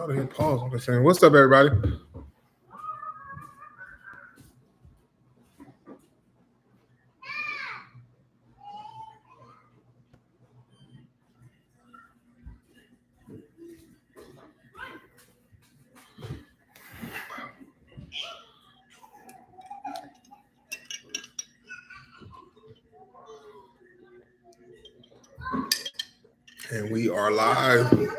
thought I hit pause. I'm just saying, what's up, everybody? And we are live.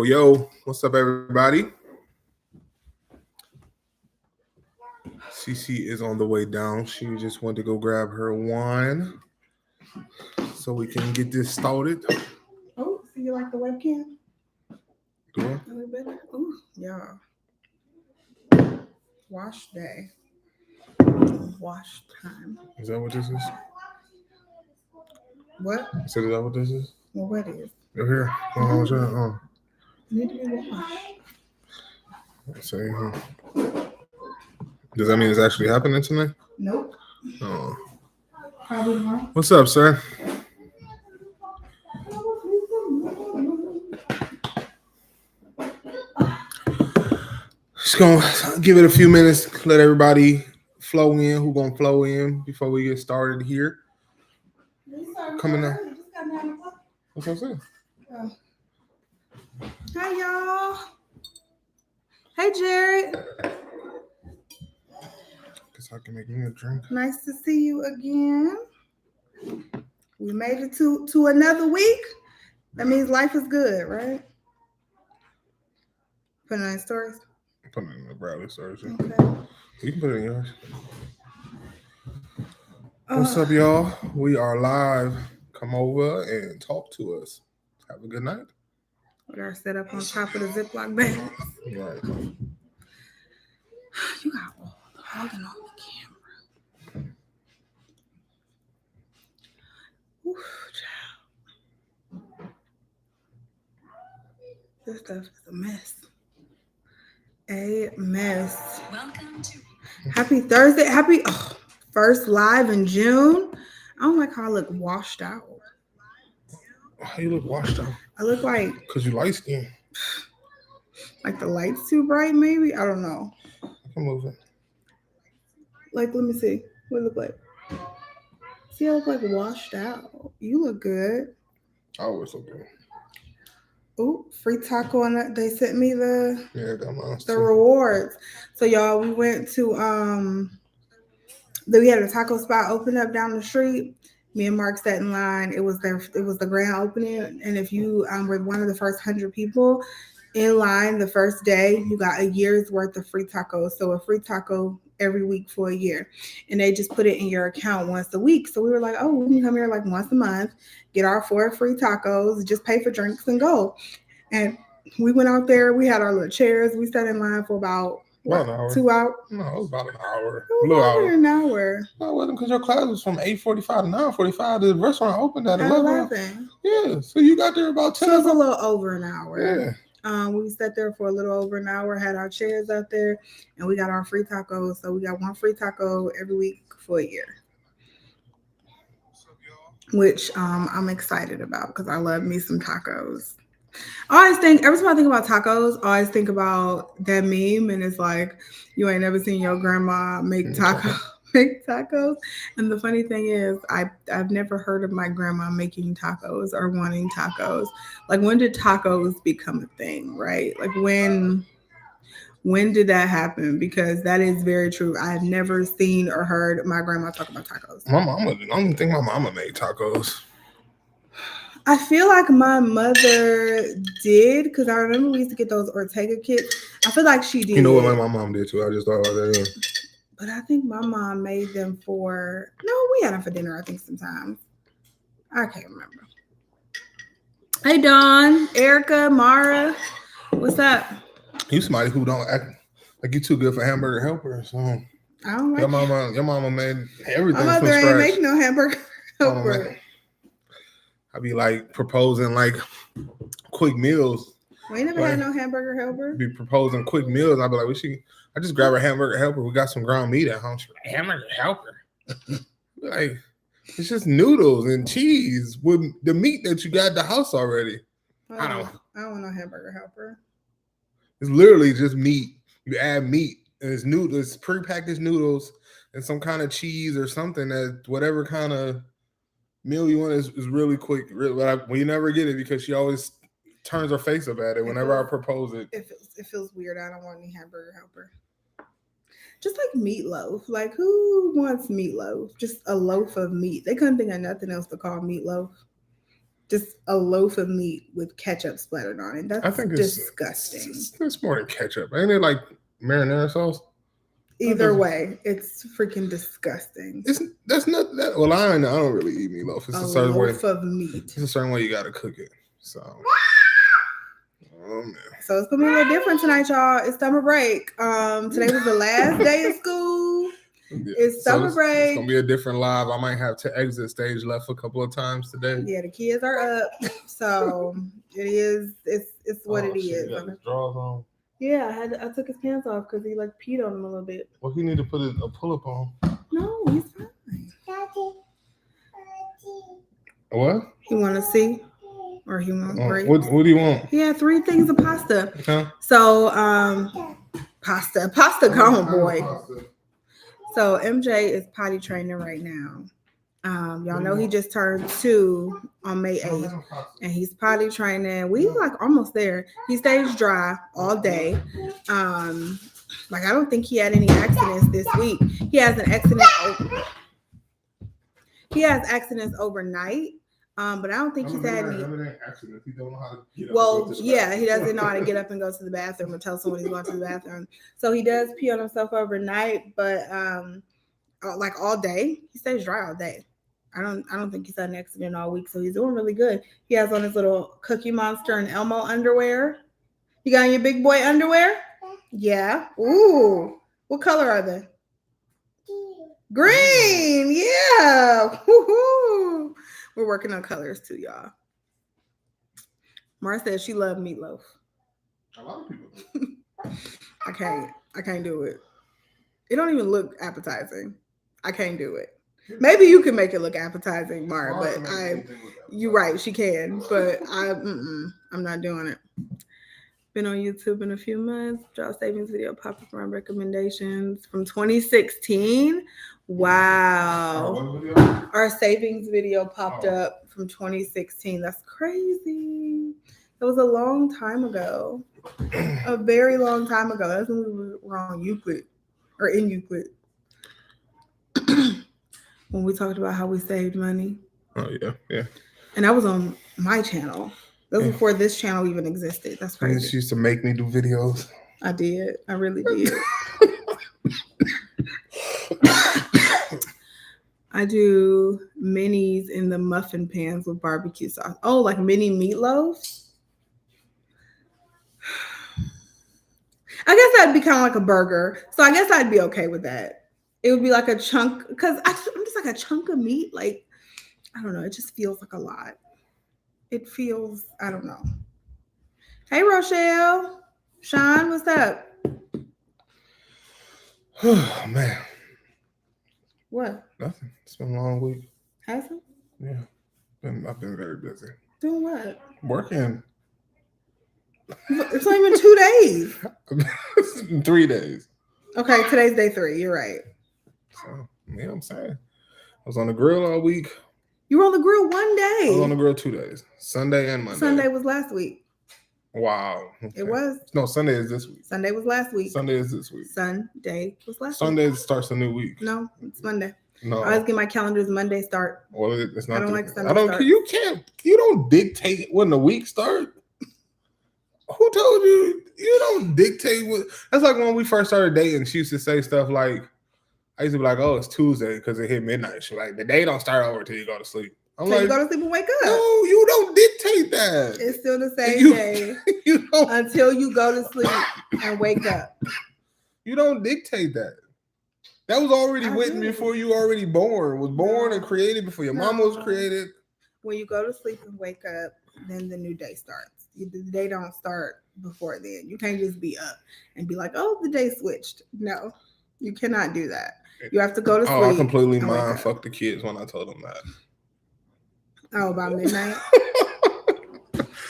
Yo, what's up, everybody? Cece is on the way down. She just went to go grab her wine so we can get this started. Oh, so you like the webcam? Do I? A little better? Ooh, yeah. Wash day. Wash time. Is that what this is? What? I said, is that what this is? Well, what is? You're here. Need to be washed. Let's see. Does that mean it's actually happening tonight? Nope. Oh. Probably not. What's up, sir? Just gonna give it a few minutes, let everybody flow in. Who gonna flow in before we get started here? Coming up. What's up, sir? Hi, y'all. Hey, Jared. Guess I can make me a drink. Nice to see you again. We made it to another week. That means life is good, right? Put it on stories. Put it in the Bradley stories. Okay. You can put it in yours. What's up, y'all? We are live. Come over and talk to us. Have a good night. With our setup on top of the Ziploc bags. Right. You got all the hogging on the camera. Ooh, child. This stuff is a mess. A mess. Welcome to Happy Thursday. Happy first live in June. I don't like how I look washed out. How you look washed out? I look like Because you light skin. the light's too bright, maybe. I don't know. I'm moving. Like, let me see. What it look like? See, I look like washed out. You look good. I always look good. Ooh, free taco on that. They sent me the the rewards. So y'all, we went to we had a taco spot open up down the street. Me and Mark sat in line. It was the grand opening, and if you were one of the first 100 people in line the first day, you got a year's worth of free tacos. So a free taco every week for a year, and they just put it in your account once a week. So we were like, oh, we can come here like once a month, get our 4 free tacos, just pay for drinks and go. And we went out there. We had our little chairs. We sat in line for about an hour. 2 hours. No, it was about an hour. It was over an hour. No, it wasn't, because your class was from 8:45 to 9:45. The restaurant opened at 11. Yeah, so you got there about 10. So it was a little over an hour. Yeah. We sat there for a little over an hour, had our chairs out there, and we got our free tacos. So we got 1 free taco every week for a year, which I'm excited about because I love me some tacos. I always think, every time I think about tacos, I always think about that meme, and it's like, you ain't never seen your grandma make tacos. And the funny thing is, I've never heard of my grandma making tacos or wanting tacos. Like, when did tacos become a thing, right? Like, when did that happen? Because that is very true. I've never seen or heard my grandma talk about tacos. I don't think my mama made tacos. I feel like my mother did, because I remember we used to get those Ortega kits. I feel like she did. You know what my mom did too? I just thought about that. Yeah. But I think my mom made them we had them for dinner, I think, sometimes. I can't remember. Hey, Dawn, Erica, Mara, what's up? You somebody who don't act like you too good for hamburger helper. So I don't like your mama made everything. My mother ain't make no hamburger helper. I be like proposing like quick meals. We ain't never had no hamburger helper. Be proposing quick meals. I'd be like, I just grab a hamburger helper. We got some ground meat at home. She's like, hamburger helper. Like, It's just noodles and cheese with the meat that you got at the house already. I don't want no hamburger helper. It's literally just meat. You add meat and it's noodles, it's prepackaged noodles and some kind of cheese or something that whatever kind of meal you want is really quick. We never get it because she always turns her face up at it whenever I propose it. It feels weird. I don't want any hamburger helper. Just like meatloaf. Like, who wants meatloaf? Just a loaf of meat. They couldn't think of nothing else to call meatloaf. Just a loaf of meat with ketchup splattered on it. That's disgusting. It's more than ketchup. Ain't it like marinara sauce? Either way, it's freaking disgusting. That's not that. Well, I don't really eat meatloaf. It's a certain way of meat. It's a certain way you got to cook it. So, man. So it's gonna be a little different tonight, y'all. It's summer break. Today was the last day of school. Yeah. It's summer break. It's gonna be a different live. I might have to exit stage left a couple of times today. Yeah, the kids are up, so it is. It's what it is. Got his drawers on. Yeah, I took his pants off because he like peed on him a little bit. Well, he need to put a pull-up on. No, he's fine. What? He want to see, or he want break? What do you want? He had 3 things of pasta. Okay. So pasta gone, boy. So MJ is potty training right now. Y'all know he just turned 2 on May 8th, and he's potty training. We like almost there. He stays dry all day. Like I don't think he had any accidents this week. He has an accident. He has accidents overnight. But I don't think he's had any. He don't know how to get up he doesn't know how to get up and go to the bathroom or tell someone he's going to the bathroom. So he does pee on himself overnight, but like all day, he stays dry all day. I don't think he's had an accident all week, so he's doing really good. He has on his little Cookie Monster and Elmo underwear. You got your big boy underwear? Yeah. Ooh. What color are they? Green. Yeah. Woo-hoo. We're working on colors too, y'all. Mara says she loves meatloaf. A lot of people do. I can't do it. It don't even look appetizing. I can't do it. Maybe you can make it look appetizing, Mara, but you're right, she can, but I'm not doing it. Been on YouTube in a few months. Job savings video popped up from recommendations from 2016. Wow. Our savings video popped up from 2016. That's crazy. That was a long time ago. A very long time ago. That's when we were on Euclid or in Euclid. When we talked about how we saved money. Oh, yeah. And that was on my channel. That was before this channel even existed. That's crazy. She used to make me do videos. I did. I really did. I do minis in the muffin pans with barbecue sauce. Oh, like mini meatloaf? I guess that'd be kind of like a burger. So I guess I'd be okay with that. It would be like a chunk, because I'm just like a chunk of meat. Like, I don't know. It just feels like a lot. It feels, I don't know. Hey, Rochelle. Sean, what's up? Oh, man. What? Nothing. It's been a long week. Has it? Yeah. I've been very busy. Doing what? Working. It's not even 2 days. 3 days. Okay, today's day 3. You're right. So, yeah, I'm saying. I was on the grill all week. You were on the grill 1 day. I was on the grill 2 days. Sunday and Monday. Sunday was last week. Wow. Okay. It was. No, Sunday is this week. Sunday was last week. Sunday is this week. Sunday was last Sunday week. starts a new week. No, it's Monday. No. I always get my calendars Monday start. Well, it's not. I don't like Sunday start. You don't dictate when the week starts. Who told you? You don't dictate what. That's like when we first started dating. She used to say stuff like, I used to be like, "Oh, it's Tuesday because it hit midnight." She's like, "The day don't start over till you go to sleep." I'm like, you go to sleep and wake up. No, you don't dictate that. It's still the same day until you go to sleep and wake up. You don't dictate that. That was already written before you already born. Was born and created before your mama was created. When you go to sleep and wake up, then the new day starts. The day don't start before then. You can't just be up and be like, "Oh, the day switched." No. You cannot do that. You have to go to sleep. Oh, I completely mind fucked the kids when I told them that. Oh, about midnight?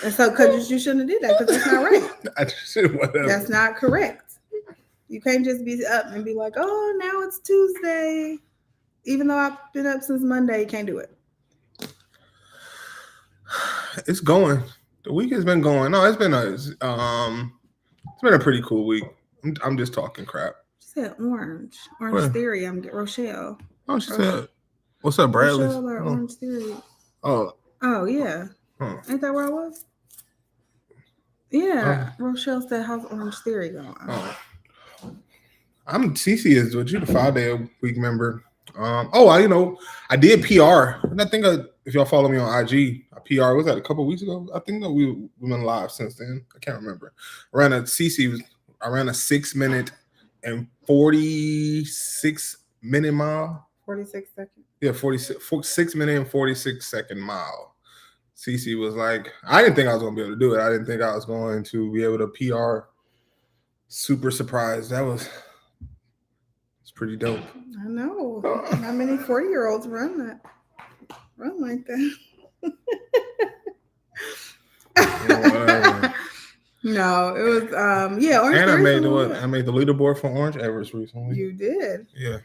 And so, because you shouldn't have did that, because that's not right. Whatever. That's not correct. You can't just be up and be like, oh, now it's Tuesday. Even though I've been up since Monday, you can't do it. It's going. The week has been going. No, it's been a pretty cool week. I'm just talking crap. She said Orange Theory. I'm getting Rochelle. Oh, she said, "What's up, Bradley?" Rochelle or Orange Theory. Oh yeah. Ain't that where I was? Yeah. Rochelle said, "How's Orange Theory going?" I'm Cece is what you the 5-day-a-week member. I did PR. And I think if y'all follow me on IG, PR was that a couple weeks ago. I think that we've been live since then. I can't remember. I ran a 6-minute and 46-minute mile. 46 seconds. Yeah, 6-minute and 46-second mile. Cece was like, I didn't think I was gonna be able to do it. I didn't think I was going to be able to PR. Super surprised. It's pretty dope. I know. Not many 40-year-olds run like that. No, it was Orange and Theory. I made the leaderboard for Orange Everest recently. You did. Yeah.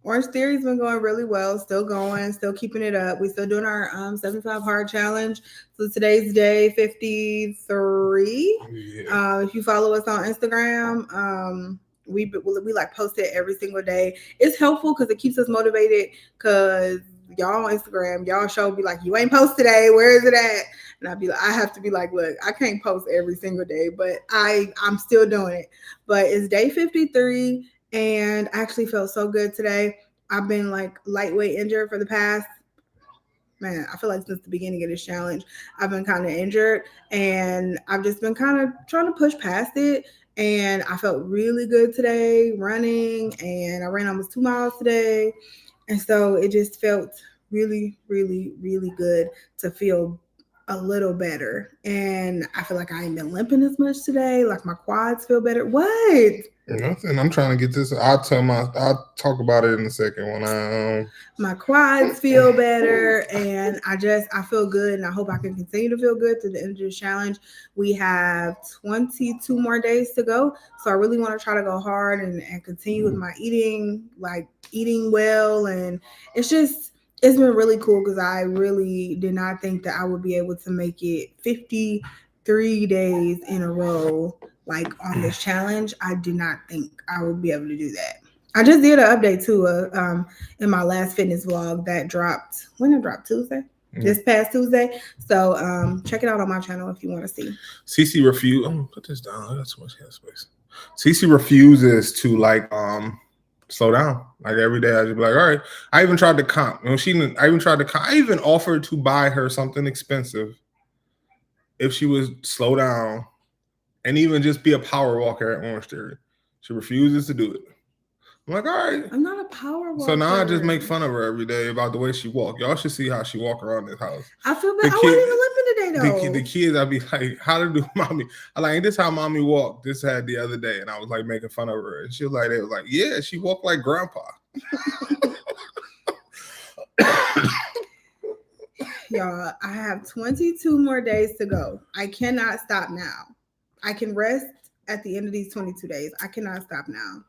Orange Theory's been going really well, still going, still keeping it up. We're still doing our 75 hard challenge. So today's day 53. Yeah. If you follow us on Instagram, we like post it every single day. It's helpful because it keeps us motivated because y'all on Instagram, y'all show be like, you ain't post today, where is it at? And I have to be like, look, I can't post every single day, but I'm still doing it. But it's day 53. And I actually felt so good today. I've been like lightweight injured for the past, I feel like since the beginning of this challenge, I've been kind of injured and I've just been kind of trying to push past it. And I felt really good today running, and I ran almost 2 miles today. And so it just felt really, really, really good to feel a little better. And I feel like I ain't been limping as much today. Like my quads feel better. What? Nothing. I'm trying to get this. I'll talk about it in a second when my quads feel better, and I feel good, and I hope I can continue to feel good through the end of this challenge. We have 22 more days to go, so I really want to try to go hard and continue with my eating well, and it's been really cool because I really did not think that I would be able to make it 53 days in a row. Like on this challenge, I did not think I would be able to do that. I just did an update too in my last fitness vlog that dropped. When it dropped? Tuesday? This past Tuesday. So check it out on my channel if you want to see. Cece refused. Put this down. I got so much headspace. Cece refuses to like slow down. Like every day I just be like, all right. I even tried to comp. I even offered to buy her something expensive if she would slow down. And even just be a power walker at Orange Theory. She refuses to do it. I'm like, all right. I'm not a power walker. So now I just make fun of her every day about the way she walks. Y'all should see how she walk around this house. I feel bad. I wasn't even limping today, though. The kids, I'd be like, how to do mommy? I'm like, ain't this how mommy walked? This had the other day. And I was like making fun of her. And she was like, yeah, she walked like grandpa. Y'all, I have 22 more days to go. I cannot stop now. I can rest at the end of these 22 days. I cannot stop now.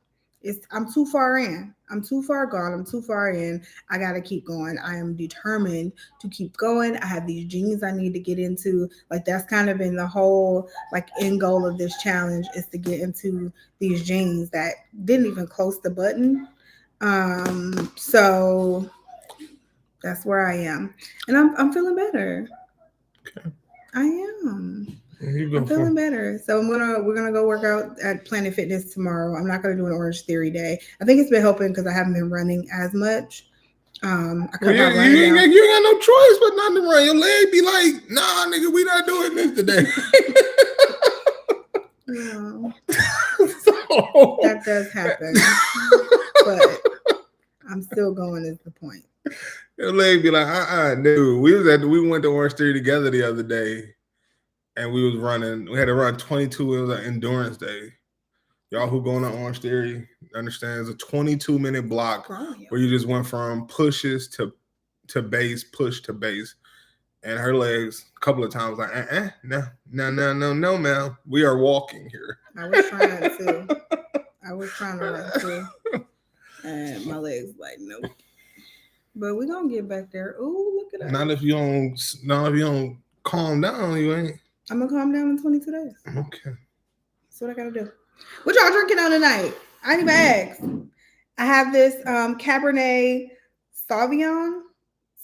I'm too far in. I'm too far gone. I'm too far in. I got to keep going. I am determined to keep going. I have these jeans I need to get into. Like that's kind of been the whole like end goal of this challenge is to get into these jeans that didn't even close the button. So that's where I am. And I'm feeling better. Okay. I am. I'm feeling better. So we're gonna go work out at Planet Fitness tomorrow. I'm not gonna do an Orange Theory day. I think it's been helping because I haven't been running as much. You ain't got no choice but not to run. Your leg be like, nah, nigga, we not doing this today. No. That does happen. But I'm still going is the point. Your leg be like, dude. We went to Orange Theory together the other day. And we was running. We had to run 22. It was an endurance day. Y'all who going to Orange Theory understand it's a 22-minute block where you just went from pushes to base, push to base. And her legs a couple of times like, no, ma'am. We are walking here. I was trying to run too. And my legs like, nope. But we're gonna get back there. Ooh, look at that. Not if you don't calm down, you ain't. I'm gonna calm down in 22 days. Okay. That's what I gotta do. What y'all drinking on tonight? I ain't even asked. I have this Cabernet Sauvignon.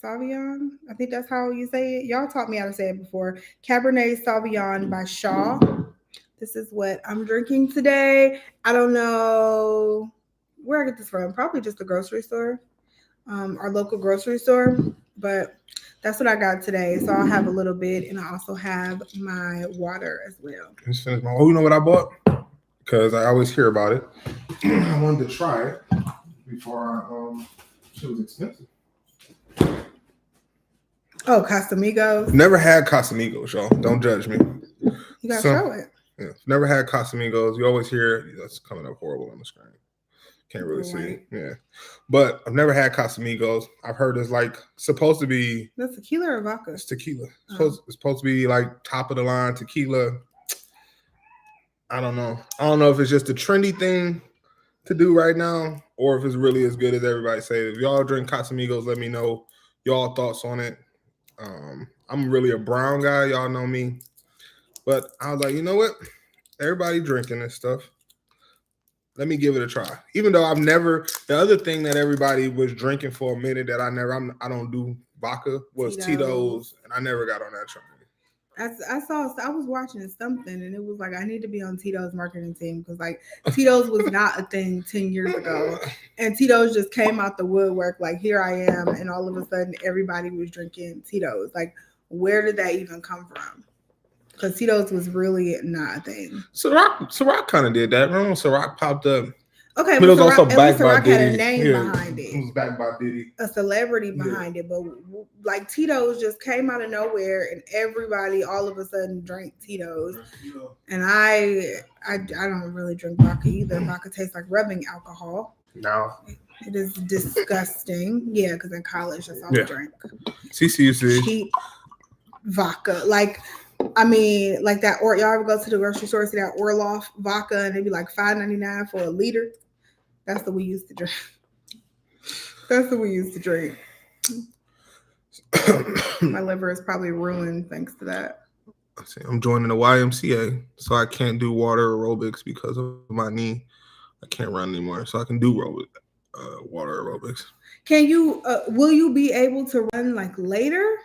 I think that's how you say it. Y'all taught me how to say it before. Cabernet Sauvignon by Shaw. This is what I'm drinking today. I don't know where I get this from. Probably just the grocery store, our local grocery store. But that's what I got today. So I'll have a little bit, and I also have my water as well. Oh, you know what I bought? Because I always hear about it. I wanted to try it before it was expensive. Oh, Casamigos. Never had Casamigos, y'all. Don't judge me. You gotta show it. Yeah, never had Casamigos. You always hear that's coming up horrible on the screen. Can't really see. Yeah, but I've never had Casamigos. I've heard it's like supposed to be. That's tequila or vodka? It's tequila. It's supposed to be like top of the line tequila. I don't know. I don't know if it's just a trendy thing to do right now, or if it's really as good as everybody says. If y'all drink Casamigos, let me know y'all thoughts on it. I'm really a brown guy, y'all know me, but I was like, you know what? Everybody drinking this stuff. Let me give it a try. Even though I've never. The other thing that everybody was drinking for a minute that I don't do vodka was Tito's, and I never got on that train. I was watching something, and it was like I need to be on Tito's marketing team because like Tito's was not a thing 10 years ago, and Tito's just came out the woodwork. Like here I am, and all of a sudden everybody was drinking Tito's. Like where did that even come from? Because Tito's was really not a thing. Ciroc kind of did that. Remember when Ciroc popped up? Okay, but it was also backed by Diddy. Had a name behind it. It was backed by Diddy. A celebrity behind it. But like Tito's just came out of nowhere and everybody all of a sudden drank Tito's. And I don't really drink vodka either. Vodka tastes like rubbing alcohol. No. It is disgusting. Yeah, because in college that's all we drank. CCUC. Cheap vodka. Like that, or y'all ever go to the grocery store, see that Orloff vodka, and it'd be like $5.99 for a liter. That's what we used to drink. My liver is probably ruined thanks to that. I'm joining the YMCA, so I can't do water aerobics because of my knee. I can't run anymore, so I can do water aerobics. Can you? Will you be able to run like later?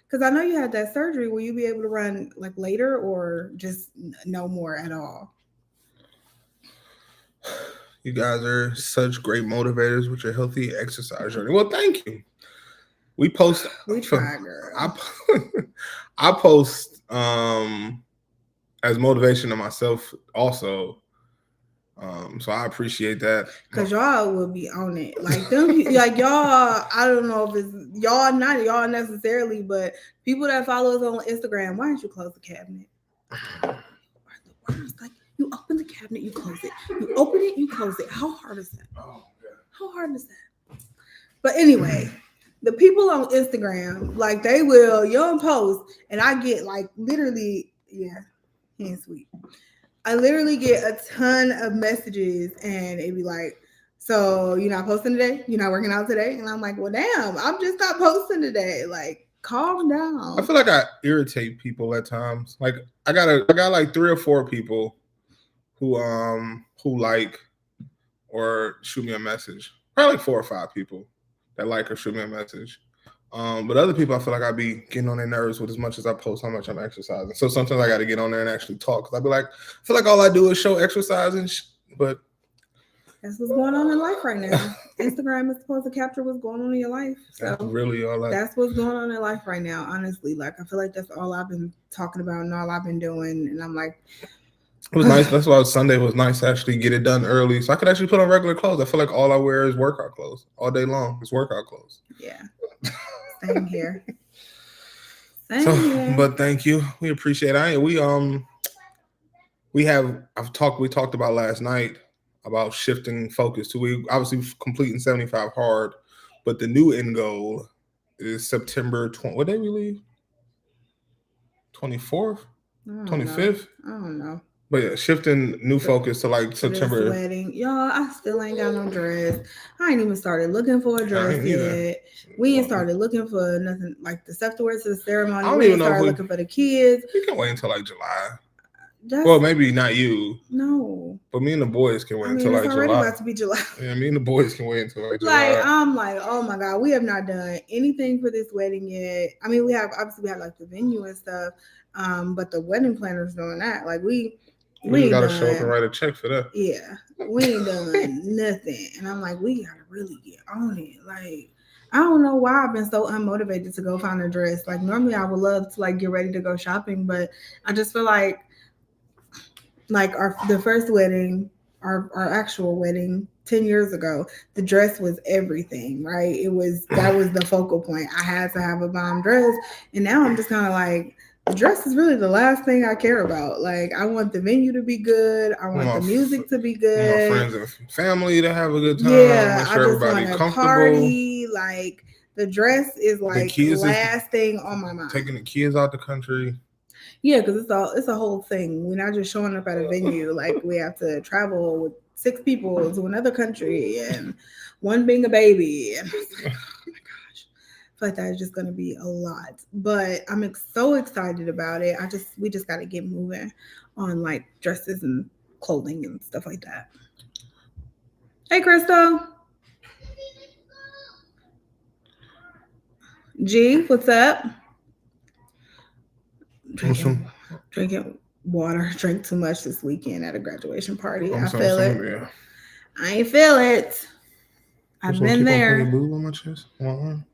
Because I know you had that surgery. Will you be able to run like later or just no more at all? You guys are such great motivators with your healthy exercise journey. Well, thank you. We try, girl. I post as motivation to myself also. So I appreciate that. Cause y'all will be on it. Like them, like y'all, I don't know if it's y'all, not y'all necessarily, but people that follow us on Instagram, why don't you close the cabinet? Like you open the cabinet, you close it. You open it, you close it. How hard is that? Oh, yeah. How hard is that? But anyway, the people on Instagram, like they will, you'll post, and I get like literally, he ain't sweet. I literally get a ton of messages and it'd be like, so you're not posting today? You're not working out today? And I'm like, well, damn, I'm just not posting today. Like, calm down. I feel like I irritate people at times. Like I got like 3 or 4 people who like or shoot me a message. Probably like 4 or 5 people that like or shoot me a message. But other people, I feel like I be getting on their nerves with as much as I post how much I'm exercising. So sometimes I got to get on there and actually talk. Cause I be like, I feel like all I do is show exercising, but that's what's going on in life right now. Instagram is supposed to capture what's going on in your life. So that's really all that's what's going on in life right now. Honestly, like I feel like that's all I've been talking about and all I've been doing. And I'm like, it was nice. That's why Sunday was nice to actually get it done early. So I could actually put on regular clothes. I feel like all I wear is workout clothes all day long. It's workout clothes. Yeah. Same here. Same here. But thank you. We appreciate it. we talked about last night about shifting focus to we obviously completing 75 hard, but the new end goal is September 20. What day we leave? 24th, 25th. I don't know. But yeah, shifting new focus to like September. This wedding, y'all. I still ain't got no dress. I ain't even started looking for a dress yet. We ain't started looking for nothing like the stuff to wear to the ceremony. I don't we even ain't know started looking for the kids. We can wait until like July. Well, maybe not you. No. But me and the boys can wait until like July. It's already about to be July. Yeah, me and the boys can wait until like July. Like, I'm like, oh my God, we have not done anything for this wedding yet. I mean, we have like the venue and stuff, but the wedding planner's doing that. Like, we ain't gotta done, show up and write a check for that. Yeah, we ain't done nothing. And I'm like, we gotta really get on it. Like, I don't know why I've been so unmotivated to go find a dress. Like, normally I would love to like get ready to go shopping, but I just feel like the first wedding, our actual wedding 10 years ago, the dress was everything, right? That was the focal point. I had to have a bomb dress. And now I'm just kind of like, the dress is really the last thing I care about. Like, I want the venue to be good. I want the music to be good. My friends and family to have a good time. Yeah, make sure everybody comfortable. Party. Like, the dress is like the last thing on my mind. Taking the kids out the country. Yeah, because it's a whole thing. We're not just showing up at a venue. Like, we have to travel with 6 people to another country and one being a baby. And I was like, oh my gosh. I feel like that is just going to be a lot. But I'm so excited about it. We just got to get moving on like dresses and clothing and stuff like that. Hey, Crystal. G, what's up? Drinking water. Drank too much this weekend at a graduation party. I feel it. Yeah. I ain't feel it. I've been there. Boob on my chest, on my arm.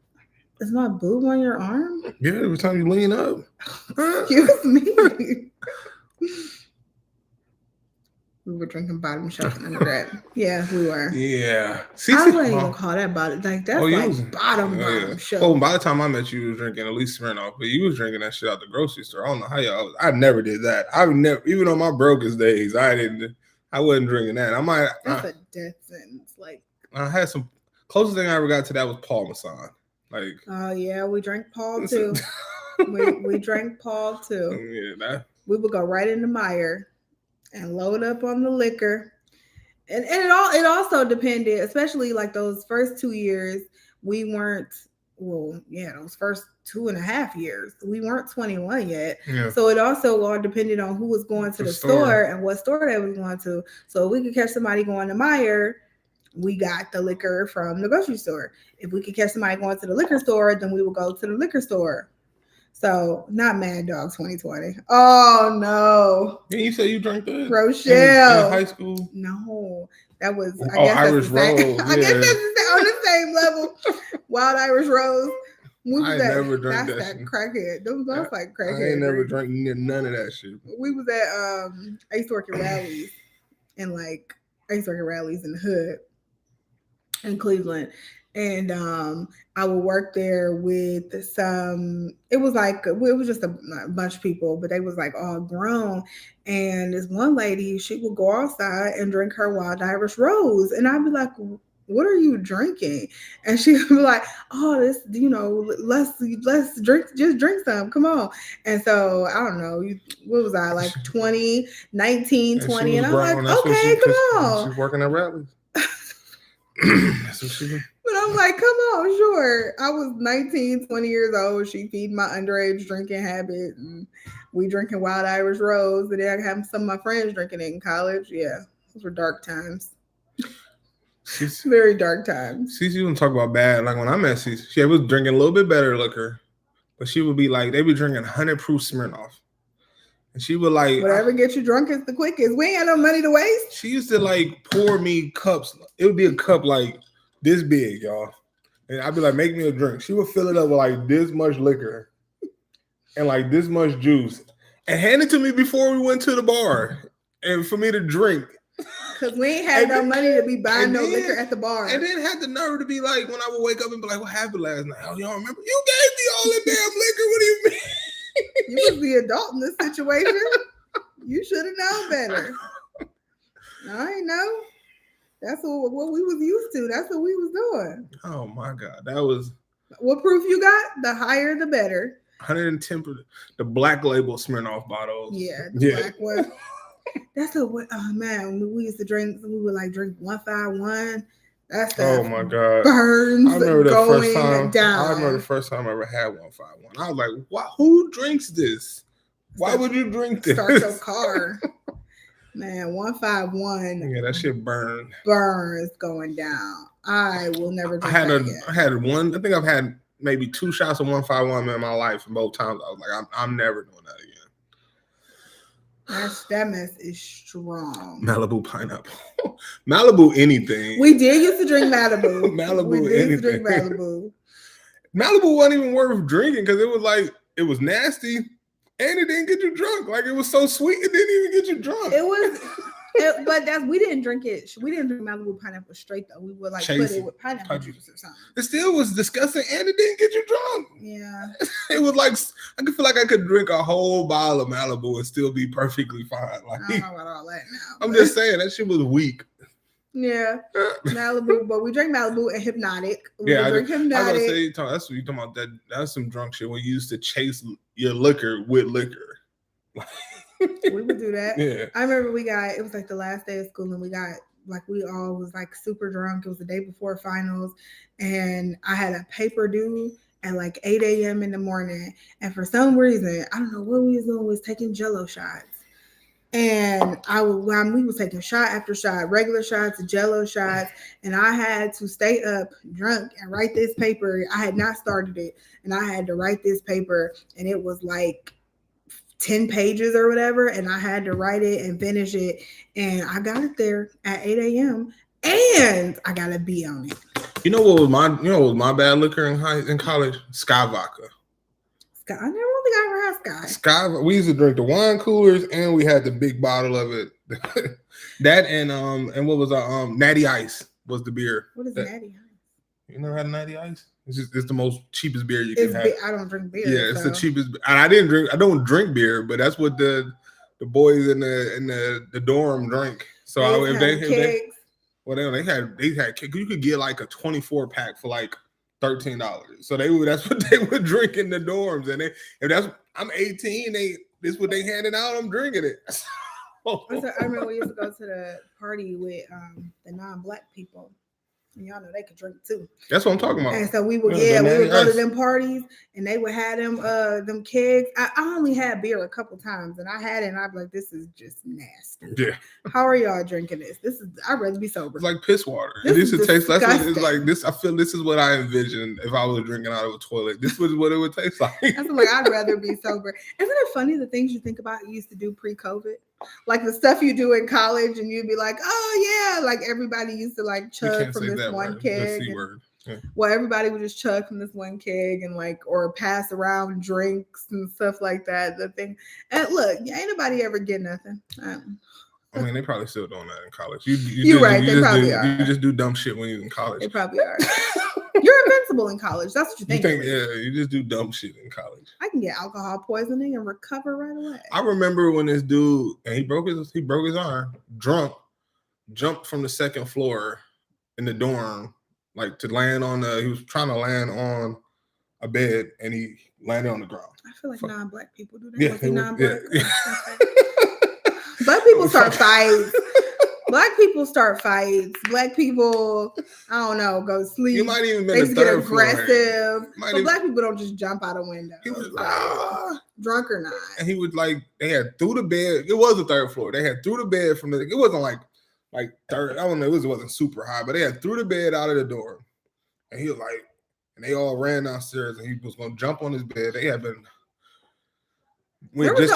Is my boob on your arm? Yeah, every time you lean up. Excuse me. We were drinking bottom shelf under that. Yeah, we were. Yeah. I wouldn't even call that bottom. Like, that's bottom shelf. Oh, by the time I met you, you was drinking at least Smirnoff, but you was drinking that shit out the grocery store. I don't know how y'all. I never did that. I would never, even on my brokest days, I wasn't drinking that. That's a death sentence. Like, I had some. Closest thing I ever got to that was Paul Masson. Like. Oh yeah, we drank Paul too. we drank Paul too. Yeah, we would go right into Meyer and load up on the liquor. And it also depended, especially like those first 2 years, we weren't, those first 2.5 years, we weren't 21 yet. Yeah. So it also all depended on who was going to the store and what store they was going to. So if we could catch somebody going to Meyer, we got the liquor from the grocery store. If we could catch somebody going to the liquor store, then we would go to the liquor store. So, not Mad Dog 2020. Oh, no. Yeah, you said you drank that? Rochelle. In high school? No. That was, I guess Irish Rose. I guess that's on the same level. Wild Irish Rose. I never drank that shit. That's that crackhead. Those like crackhead. I ain't never drank none of that shit. We was at, I used to work at rallies. And like, I used to work at rallies in the hood in Cleveland. And I would work there with it was just a bunch of people, but they was like all grown. And this one lady, she would go outside and drink her Wild Irish Rose. And I'd be like, what are you drinking? And she would be like, oh, this, let's drink, just drink some. Come on. And so, I don't know, what was I, like 19, 20? And I'm like, okay, come on. She's working at rallies. That's what she did. But I'm like, come on, sure. I was 19, 20 years old. She feed my underage drinking habit. And we drinking Wild Irish Rose. And then I have some of my friends drinking it in college. Yeah, those were dark times. Very dark times. Cece wouldn't talk about bad. Like when I met Cece, she was drinking a little bit better liquor. But she would be like, they be drinking 100 proof Smirnoff. And she would like... Whatever gets you drunk is the quickest. We ain't got no money to waste. She used to like pour me cups. It would be a cup like... this big, y'all. And I'd be like, make me a drink. She would fill it up with like this much liquor and like this much juice and hand it to me before we went to the bar and for me to drink. Because we ain't had no money to be buying no liquor at the bar. And then had the nerve to be like, when I would wake up and be like, what happened last night? Oh, y'all remember? You gave me all that damn liquor. What do you mean? You was the adult in this situation. You should have known better. I ain't know. That's what we was used to. That's what we was doing. Oh my God, that was. What proof you got? The higher, the better. 110. The black label Smirnoff bottles. Yeah, the black one. That's what. Oh man, when we used to drink, we would like drink 151. That's oh my God, burns. I remember the first time. Down. I remember the first time I ever had 151. I was like, "Wow, who drinks this? Why would you drink this?" Start your car. Man, 151. Yeah, that shit burned. Burns going down. I will never drink I had that I had one. I think I've had maybe 2 shots of 151 in my life, and both times I was like, I'm never doing that again. That mess is strong. Malibu pineapple. Malibu anything. We did used to drink Malibu. Malibu we did anything. used to drink Malibu. Malibu wasn't even worth drinking because it was like, it was nasty and it didn't get you drunk. Like, it was so sweet, it didn't even get you drunk. It was, but we didn't drink it. We didn't drink Malibu pineapple straight though. We would like put it with pineapple juice or something. It still was disgusting and it didn't get you drunk. Yeah. It was like, I could feel like I could drink a whole bottle of Malibu and still be perfectly fine. Like, I don't know about all that now. I'm just saying, that shit was weak. Yeah, Malibu, but we drink Malibu and Hypnotic. We drink Hypnotic. I was gonna say, that's what you talking about. That's some drunk shit. We used to chase your liquor with liquor. We would do that. Yeah, I remember it was like the last day of school, and we all was like super drunk. It was the day before finals, and I had a paper due at like 8 a.m. in the morning, and for some reason, I don't know what we was doing, was taking Jello shots. And we was taking shot after shot, regular shots, Jello shots, and I had to stay up drunk and write this paper. I had not started it, and I had to write this paper, and it was like 10 pages or whatever, and I had to write it and finish it, and I got it there at 8 a.m. and I got a B on it. You know what was my bad liquor in college? Sky vodka. I never really got ever had Sky. We used to drink the wine coolers, and we had the big bottle of it. That and what was Natty Ice was the beer. What is Natty Ice? You never had Natty Ice? It's the most cheapest beer you can have. I don't drink beer. Yeah, it's the cheapest. And I don't drink beer, but that's what the boys in the dorm drink. So they had, you could get like a 24 pack for like $13. So that's what they would drink in the dorms. And I'm 18, this is what they handed out, I'm drinking it. I remember we used to go to the party with the non-black people. And y'all know they could drink too. That's what I'm talking about. And so we would go to them parties, and they would have them kegs. I only had beer a couple times, and I had it, and I'd be like, this is just nasty. Yeah. How are y'all drinking this? I'd rather be sober. It's like piss water. This would taste. That's what it's like. I feel this is what I envisioned if I was drinking out of a toilet. This was what it would taste like. That's like, I'd rather be sober. Isn't it funny the things you think about you used to do pre-COVID? Like the stuff you do in college, and you'd be like, oh yeah, like everybody used to like chug from this one keg. Yeah. Well, everybody would just chug from this one keg and or pass around drinks and stuff like that. The thing, and look, ain't nobody ever get nothing. I mean, they probably still doing that in college. They probably are. You just do dumb shit when you're in college. They probably are. You're invincible in college. That's what you think. Yeah, you just do dumb shit in college. I can get alcohol poisoning and recover right away. I remember when this dude, and he broke his arm, drunk, jumped from the second floor in the dorm, like to land on he was trying to land on a bed, and he landed on the ground. I feel like non-black people do that. Yeah, non-black. Black people start fights. Black people start fights. Black people, I don't know, go sleep. You might even they get aggressive. So black people don't just jump out a window. He was drunk or not. And he was like, they had through the bed. It was the third floor. They had through the bed from it wasn't like third. I don't know. It wasn't super high, but they had through the bed out of the door. And he was like, and they all ran downstairs, and he was going to jump on his bed. They had been. We had just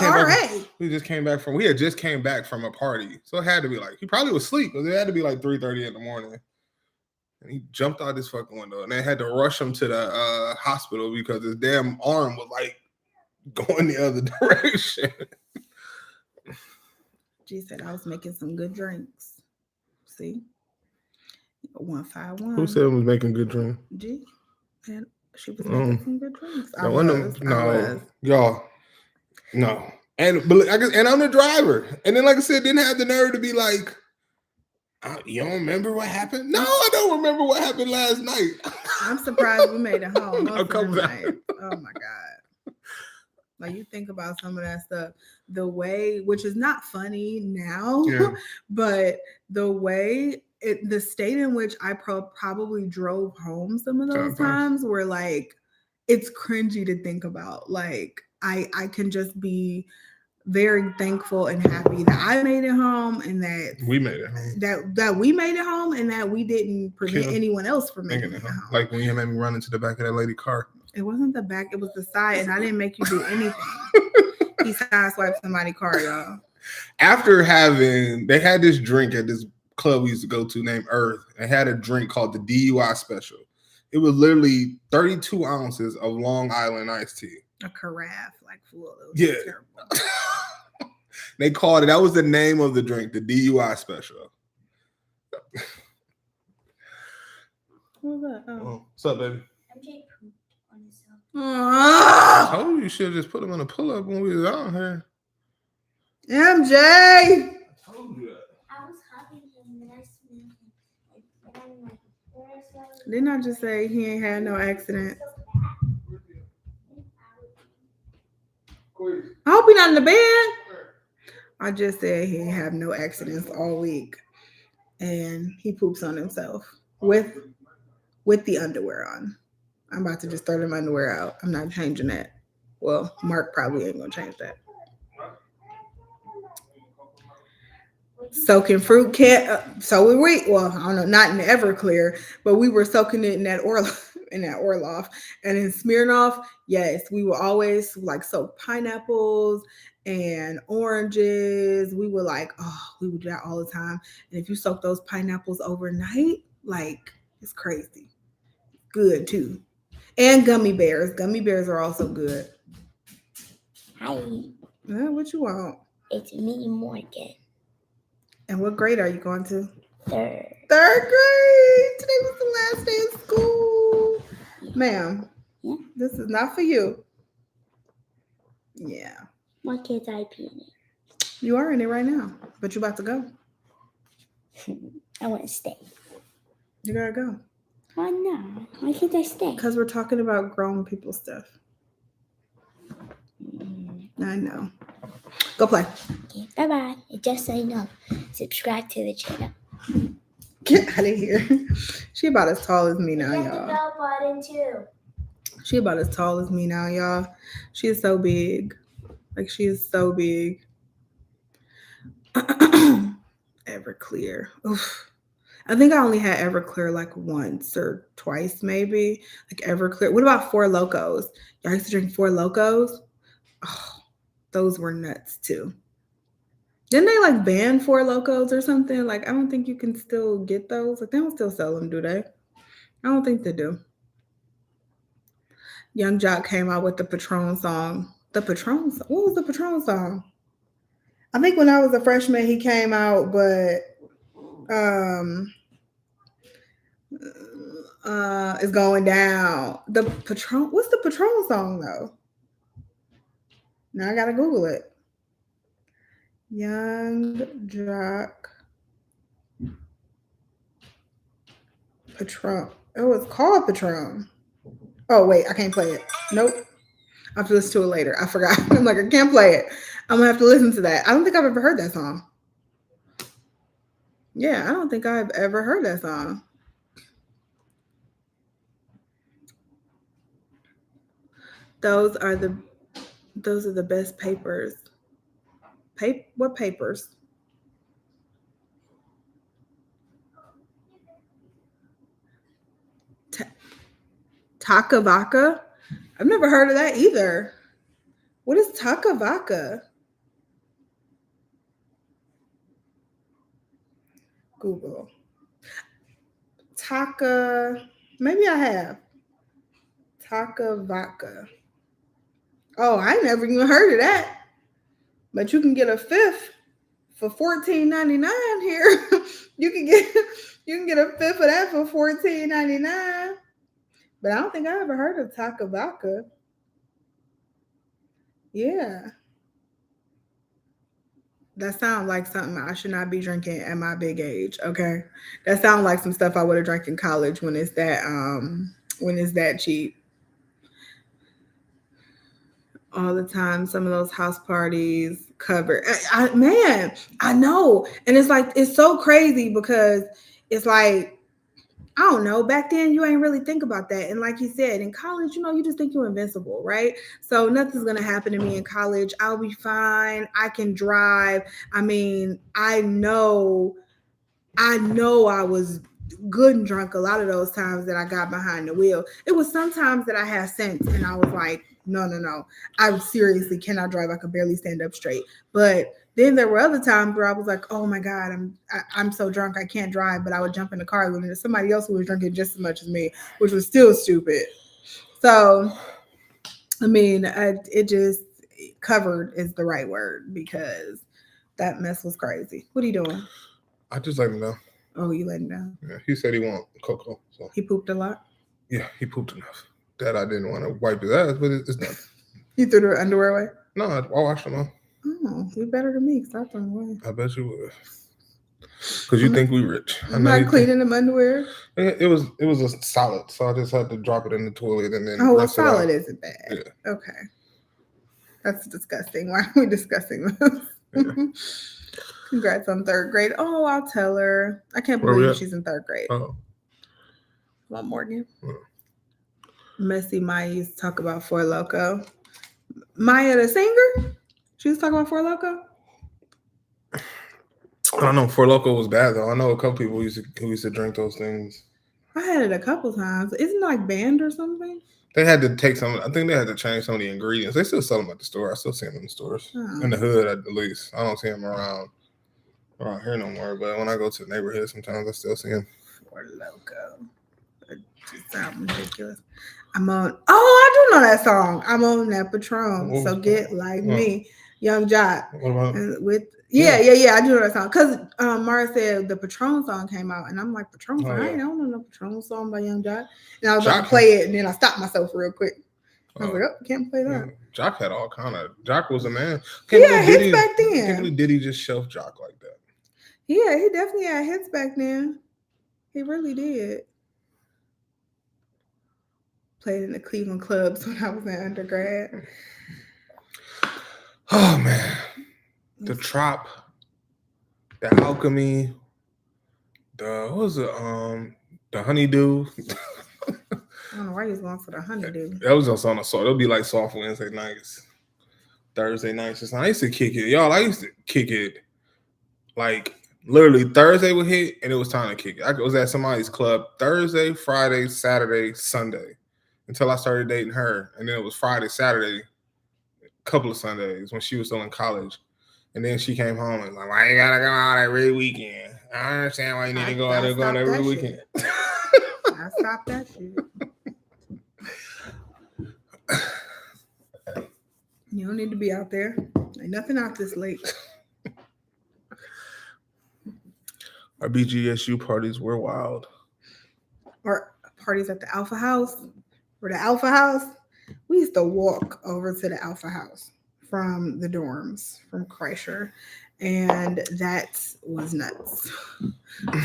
came back from a party, so it had to be like he probably was asleep, because it had to be like 3:30 in the morning, and he jumped out this fucking window, and they had to rush him to the hospital because his damn arm was like going the other direction. G said I was making some good drinks. See, 151. Who said I was making good drinks? G, and she was making some good drinks. Y'all. No. And I'm the driver. And then, like I said, didn't have the nerve to be like, you don't remember what happened? No, I don't remember what happened last night. I'm surprised we made it home most of the night. Oh my God. Like you think about some of that stuff, the way, which is not funny now, but the way the state in which I probably drove home some of those times were like, it's cringy to think about. Like I can just be very thankful and happy that I made it home and that we made it home. That we made it home and that we didn't prevent anyone else from making it home. Like when you made me run into the back of that lady's car. It wasn't the back, it was the side, and I didn't make you do anything. He sideswiped somebody's car, y'all. After they had this drink at this club we used to go to named Earth. They had a drink called the DUI Special. It was literally 32 ounces of Long Island iced tea. A carafe, like full of those. Yeah. They called it, that was the name of the drink, the DUI Special. What's that? Oh. What's up, baby? MJ pooped on himself. I told you should have just put him in a pull-up when we was out here. MJ! I told you that. I was hugging him and I smelled him. And I'm like, where's that? Didn't I just say he ain't had no accident? I hope he's not in the bed. I just said he ain't have no accidents all week. And he poops on himself with the underwear on. I'm about to just throw them underwear out. I'm not changing that. Well, Mark probably ain't gonna change that. Soaking fruit can't. So we. Well, I don't know, not in the Everclear, but we were soaking it in that Orloff, and in Smirnoff. Yes, we were always like soak pineapples and oranges. We were like, we would do that all the time. And if you soak those pineapples overnight, like it's crazy. Good too. And gummy bears. Gummy bears are also good. Hi. What you want? It's me, Morgan. And what grade are you going to? Third. Third grade. Today was the last day of school. Ma'am, this is not for you. Yeah. What kid's IP in it? You are in it right now, but you're about to go. I want to stay. You gotta go. Why not? Why can't I stay? Because we're talking about grown people stuff. I know. Go play. Okay, bye-bye. And just so you know, subscribe to the channel. Get out of here. She about as tall as me now, Hit y'all. the bell button too. She about as tall as me now, y'all. She is so big. Like, she is so big. Everclear. Oof. I think I only had Everclear like once or twice, maybe. Like Everclear. What about Four Locos? Y'all used to drink Four Locos? Oh, those were nuts too. Didn't they like ban Four Locos or something? Like, I don't think you can still get those. Like, they don't still sell them, do they? I don't think they do. Young Jock came out with the Patron song. The Patron song? What was the Patron song? I think when I was a freshman, he came out, but it's going down. The Patron, what's the Patron song though? Now I gotta Google it. Young Jock Patron. Oh, it's called Patron. Oh wait, I can't play it. Nope. I have to listen to it later. I forgot. I'm like, I can't play it. I'm gonna have to listen to that. I don't think I've ever heard that song. Yeah, I don't think I've ever heard that song. Those are the best papers. What papers? Takavaka? I've never heard of that either. What is Takavaka? Google. Maybe I have. Takavaka. Oh, I never even heard of that. But you can get a fifth for $14.99 here. you can get a fifth of that for $14.99. But I don't think I ever heard of Takavaka. Yeah. That sounds like something I should not be drinking at my big age. Okay, that sounds like some stuff I would have drank in college when it's that cheap. All the time, some of those house parties cover. Man, I know, and it's like it's so crazy because it's like I don't know. Back then, you ain't really think about that. And like you said, in college, you just think you're invincible, right? So nothing's gonna happen to me in college. I'll be fine. I can drive. I mean, I was good and drunk a lot of those times that I got behind the wheel. It was sometimes that I had sense and I was like, no. I seriously cannot drive. I could barely stand up straight. But then there were other times where I was like, oh my God, I'm so drunk I can't drive, but I would jump in the car with somebody else who was drinking just as much as me, which was still stupid. So, I mean, it just covered is the right word because that mess was crazy. What are you doing? I just let him know. Oh, you let him down? Yeah, he said he want cocoa. So he pooped a lot? Yeah, he pooped enough. That I didn't want to wipe his ass, but it's done. You threw the underwear away? No, I washed them off. Oh, you better than me because I threw them away. I bet you would. Because you think we rich. I'm not cleaning them underwear. It was a solid, so I just had to drop it in the toilet and then. Oh, well, solid isn't bad. Yeah. Okay. That's disgusting. Why are we discussing this? Yeah. Congrats on 3rd grade. Oh, I'll tell her. I can't believe she's in 3rd grade. Oh. Want Morgan? Oh. Messy Maya used to talk about Four Loko. Maya the singer? She was talking about Four Loko? I don't know. Four Loko was bad though. I know a couple people who used to drink those things. I had it a couple times. Isn't it like banned or something? They had to take some. I think they had to change some of the ingredients. They still sell them at the store. I still see them in the stores. Oh. In the hood at least. I don't see them around here no more. But when I go to the neighborhood, sometimes I still see them. Four Loko. It just sounds ridiculous. I'm on. Oh, I do know that song. I'm on that Patron. So get like me, Young Jock. What about with? Yeah. I do know that song because Mara said the Patron song came out, and I'm like Patron. I don't know no Patron song by Young Jock, and I was about to play it, and then I stopped myself real quick. I was like, oh, can't play that. Jock had all kind of. Jock was a man. Yeah, hits back then. Can't believe Diddy just shelved Jock like that. Yeah, he definitely had hits back then. He really did. Played in the Cleveland clubs when I was in undergrad. Oh man, the Trop, the Alchemy, the Honeydew. I don't know why he was going for the Honeydew. That was just on a song. It'll be like soft Wednesday nights, Thursday nights. I used to kick it, y'all. I used to kick it like literally Thursday would hit and it was time to kick it. I was at somebody's club Thursday, Friday, Saturday, Sunday. Until I started dating her. And then it was Friday, Saturday, a couple of Sundays when she was still in college. And then she came home and was like, why you gotta go out every weekend? I understand why you need to go out there going every weekend. I stopped that shit. You don't need to be out there. Ain't nothing out this late. Our BGSU parties were wild. Or parties at the Alpha House. For the Alpha House, we used to walk over to the Alpha House from the dorms from Kreischer, and that was nuts.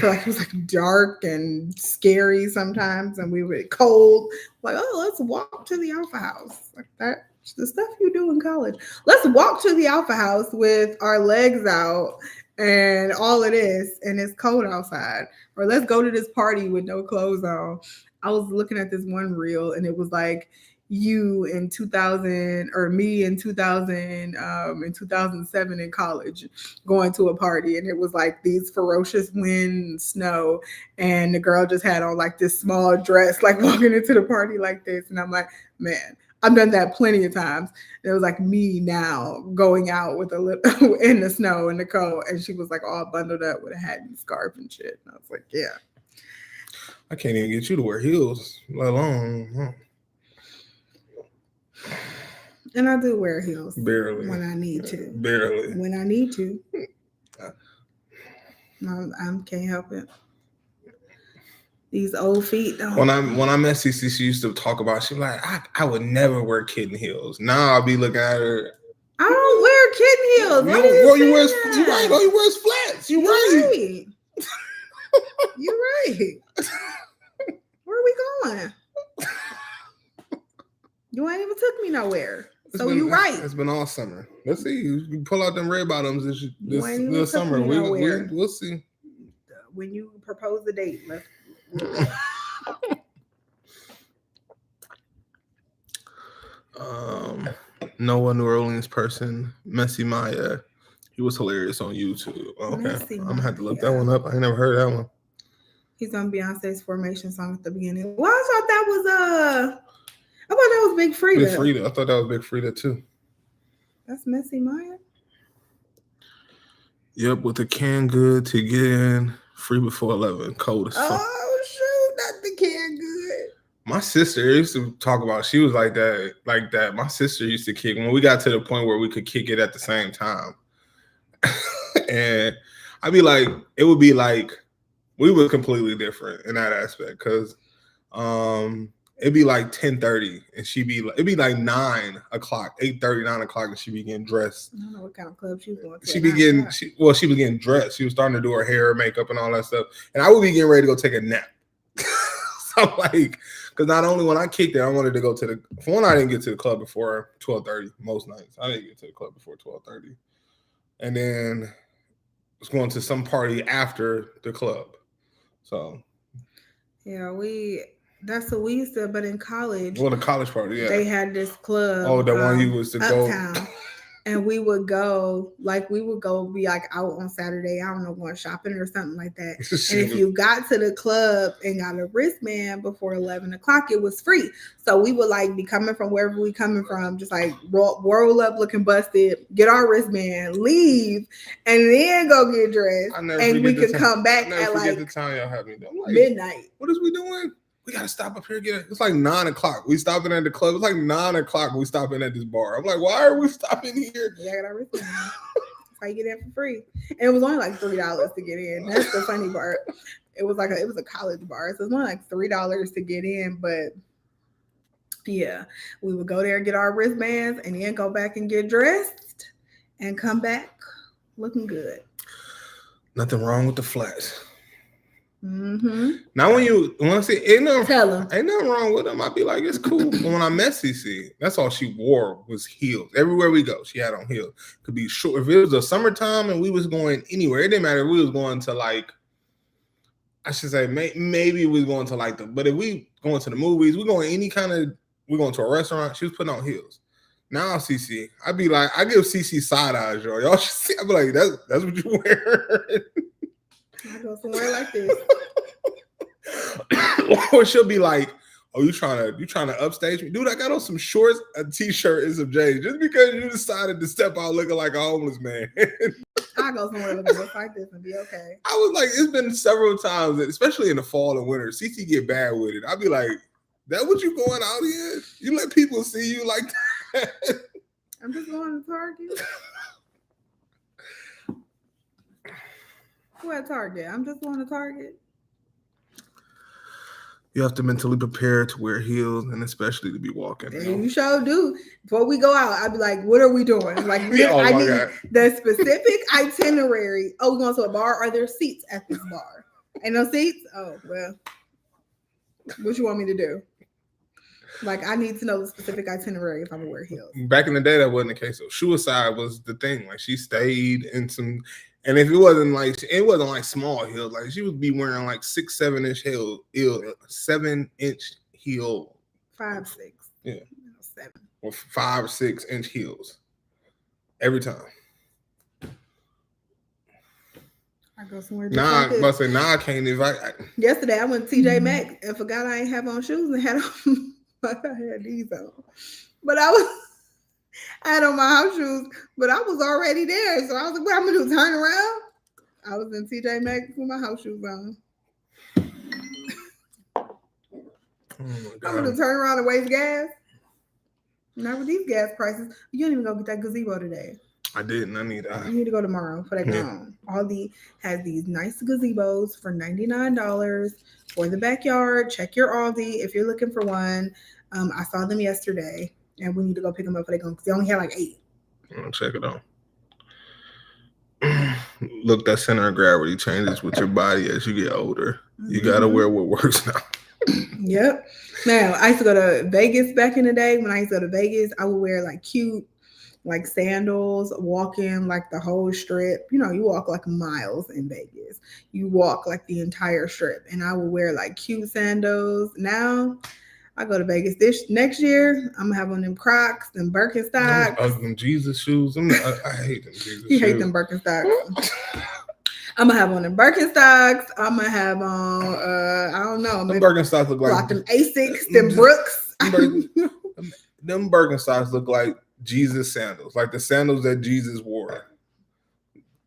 So like it was like dark and scary sometimes, and we were cold. Like, oh, let's walk to the Alpha House. Like that's the stuff you do in college. Let's walk to the Alpha House with our legs out and all of this, and it's cold outside. Or let's go to this party with no clothes on. I was looking at this one reel and it was like you in 2000 or me in 2000 in 2007 in college going to a party, and it was like these ferocious wind and snow, and the girl just had on like this small dress like walking into the party like this, and I'm like, man, I've done that plenty of times. It was like me now going out with a little in the snow and the cold, and she was like all bundled up with a hat and scarf and shit, and I was like, yeah. I can't even get you to wear heels, let alone. And I do wear heels. Barely. When I need to. Barely. When I need to. I can't help it. These old feet. When I met Cece, she used to talk about, she was like, I would never wear kitten heels. Now I'll be looking at her I don't wear kitten heels. Why You wear flats. You right. You're right. Where are we going? You ain't even took me nowhere. You right. It's been all summer. Let's see. You pull out them red bottoms this summer. We'll see. When you propose the date, let's. Noah, New Orleans person, Messy Maya. He was hilarious on YouTube. Okay, I'm gonna have to look that one up. I ain't never heard that one. He's on Beyonce's Formation song at the beginning. Well, I thought that was Big Frida. Big Frida. I thought that was Big Frida too. That's Messy Maya. Yep, with the canned good to get in free before 11. Cold as fuck. Oh shoot, not the canned good. My sister used to talk about. She was like that. My sister used to kick when we got to the point where we could kick it at the same time, and I'd be like, it would be like we were completely different in that aspect because, it'd be like 10:30 and it'd be like 9 o'clock, 8:30, 9 o'clock, and she'd be getting dressed. I don't know what kind of club she was going to. She was getting dressed. She was starting to do her hair, makeup, and all that stuff, and I would be getting ready to go take a nap. So I'm like. Because not only when I kicked it, I wanted to go to the. For one, I didn't get to the club before 12:30 most nights. I didn't get to the club before 12:30, and then I was going to some party after the club. So, yeah, that's what we used to. But in college, the college party, yeah, they had this club. Oh, the one you was to uptown. go. And we would go be like out on Saturday, I don't know, going shopping or something like that. And if you got to the club and got a wristband before 11 o'clock, it was free. So we would like be coming from wherever we coming from, just like roll up looking busted, get our wristband, leave, and then go get dressed. And we could come back at like the time y'all had me midnight. What is we doing? We gotta stop up here. It's like 9 o'clock. We stopping at the club. It's like 9 o'clock. We stopping at this bar. I'm like, why are we stopping here? Yeah, I got our wristband. That's how you get in for free. And it was only like $3 to get in. That's the funny part. It was a college bar, so it was only like $3 to get in. But yeah, we would go there and get our wristbands, and then go back and get dressed, and come back looking good. Nothing wrong with the flats. Mm-hmm. Now, when you want to see, ain't nothing wrong with them. I'd be like, it's cool. But when I met CC, that's all she wore was heels. Everywhere we go, she had on heels. Could be short. If it was a summertime and we was going anywhere, it didn't matter if we was going to like, I should say, maybe we was going to like but if we going to the movies, we're going to a restaurant, she was putting on heels. Now, CC, I'd be like, I give CC side eyes, y'all. Y'all should see. I'd be like, that's what you wear. I go somewhere like this. Or she'll be like, oh, you trying to upstage me? Dude, I got on some shorts, a t-shirt, and some jeans just because you decided to step out looking like a homeless man. I go somewhere looking just like this and be okay. I was like, it's been several times, especially in the fall and winter, CC get bad with it. I'd be like, that what you going out here? You let people see you like that? I'm just going to Target. Who at Target? I'm just going to Target. You have to mentally prepare to wear heels and especially to be walking. You sure do. Before we go out, I'd be like, what are we doing? Like, I need the specific itinerary. Oh, we're going to a bar? Are there seats at this bar? Ain't no seats? Oh, well. What you want me to do? Like, I need to know the specific itinerary if I'm going to wear heels. Back in the day, that wasn't the case. So suicide was the thing. Like, she stayed in some... And if it wasn't like small heels, like she would be wearing like 6-7 inch heel, 7-inch heel, 5-6, yeah, 7, or 5-6 inch heels every time. I go somewhere. Nah, I can't invite. Yesterday I went to TJ Maxx and forgot I ain't have on shoes and had on. I had these on, but I had on my house shoes, but I was already there. So I was like, what I'm going to do, turn around? I was in TJ Maxx with my house shoes on. Oh my God. I'm going to turn around and waste gas. Not with these gas prices. You didn't even go get that gazebo today. I didn't. You need to go tomorrow for that ground. Aldi has these nice gazebos for $99 for the backyard. Check your Aldi if you're looking for one. I saw them yesterday. And we need to go pick them up for they only have like 8. Check it out. Look, that center of gravity changes with your body as you get older. You gotta wear what works now. Yep. Now, I used to go to Vegas back in the day. When I used to go to Vegas, I would wear like cute, like sandals, walking like the whole strip. You know, you walk like miles in Vegas. You walk like the entire strip. And I would wear like cute sandals. Now, I go to Vegas this next year. I'm gonna have on them Crocs, them Birkenstocks. Them Jesus shoes. I hate them Jesus shoes. You hate them Birkenstocks. I'm gonna have on them Birkenstocks. I'm gonna have on I don't know. Them Birkenstocks look like them Asics, them Brooks. Them Birkenstocks look like Jesus sandals, like the sandals that Jesus wore.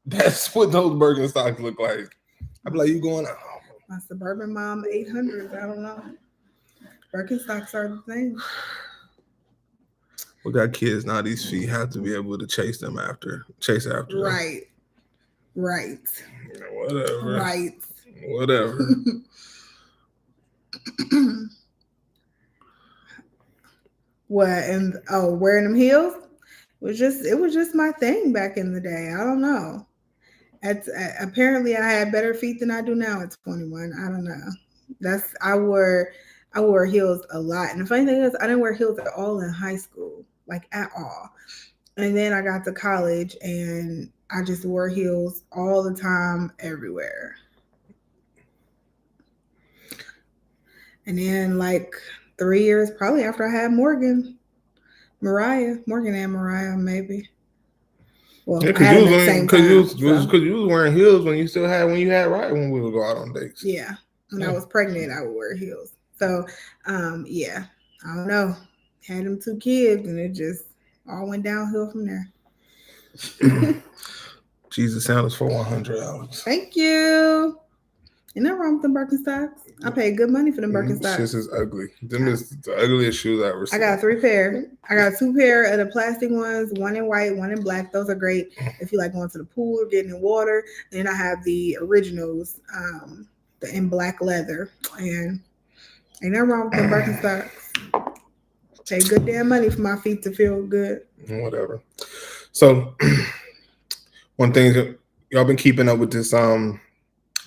That's what those Birkenstocks look like. I'd be like, you going out? My Suburban Mom 800s. I don't know. Birkenstocks are the thing. We got kids now. These feet have to be able to chase after Right. them. Right. Whatever. Right. Whatever. What? And wearing them heels it was just my thing back in the day. I don't know. Apparently I had better feet than I do now at 21. I don't know. I wore heels a lot. And the funny thing is I didn't wear heels at all in high school, like at all. And then I got to college and I just wore heels all the time, everywhere. And then like 3 years, probably after I had Morgan and Mariah, maybe. Well, yeah, because you was wearing heels when you had Riot when we would go out on dates. Yeah, when I was pregnant, I would wear heels. So, yeah, I don't know. Had them 2 kids, and it just all went downhill from there. Jesus sandals for $100. Thank you. Ain't nothing wrong with them Birkenstocks. I paid good money for them Birkenstocks. This is ugly. Them is the ugliest shoes I ever seen. I got 3 pair. I got 2 pair of the plastic ones, one in white, one in black. Those are great if you like going to the pool or getting in water. Then I have the originals, in black leather. And ain't nothing wrong with them Birkenstocks. Pay good damn money for my feet to feel good. Whatever. So one thing that y'all been keeping up with this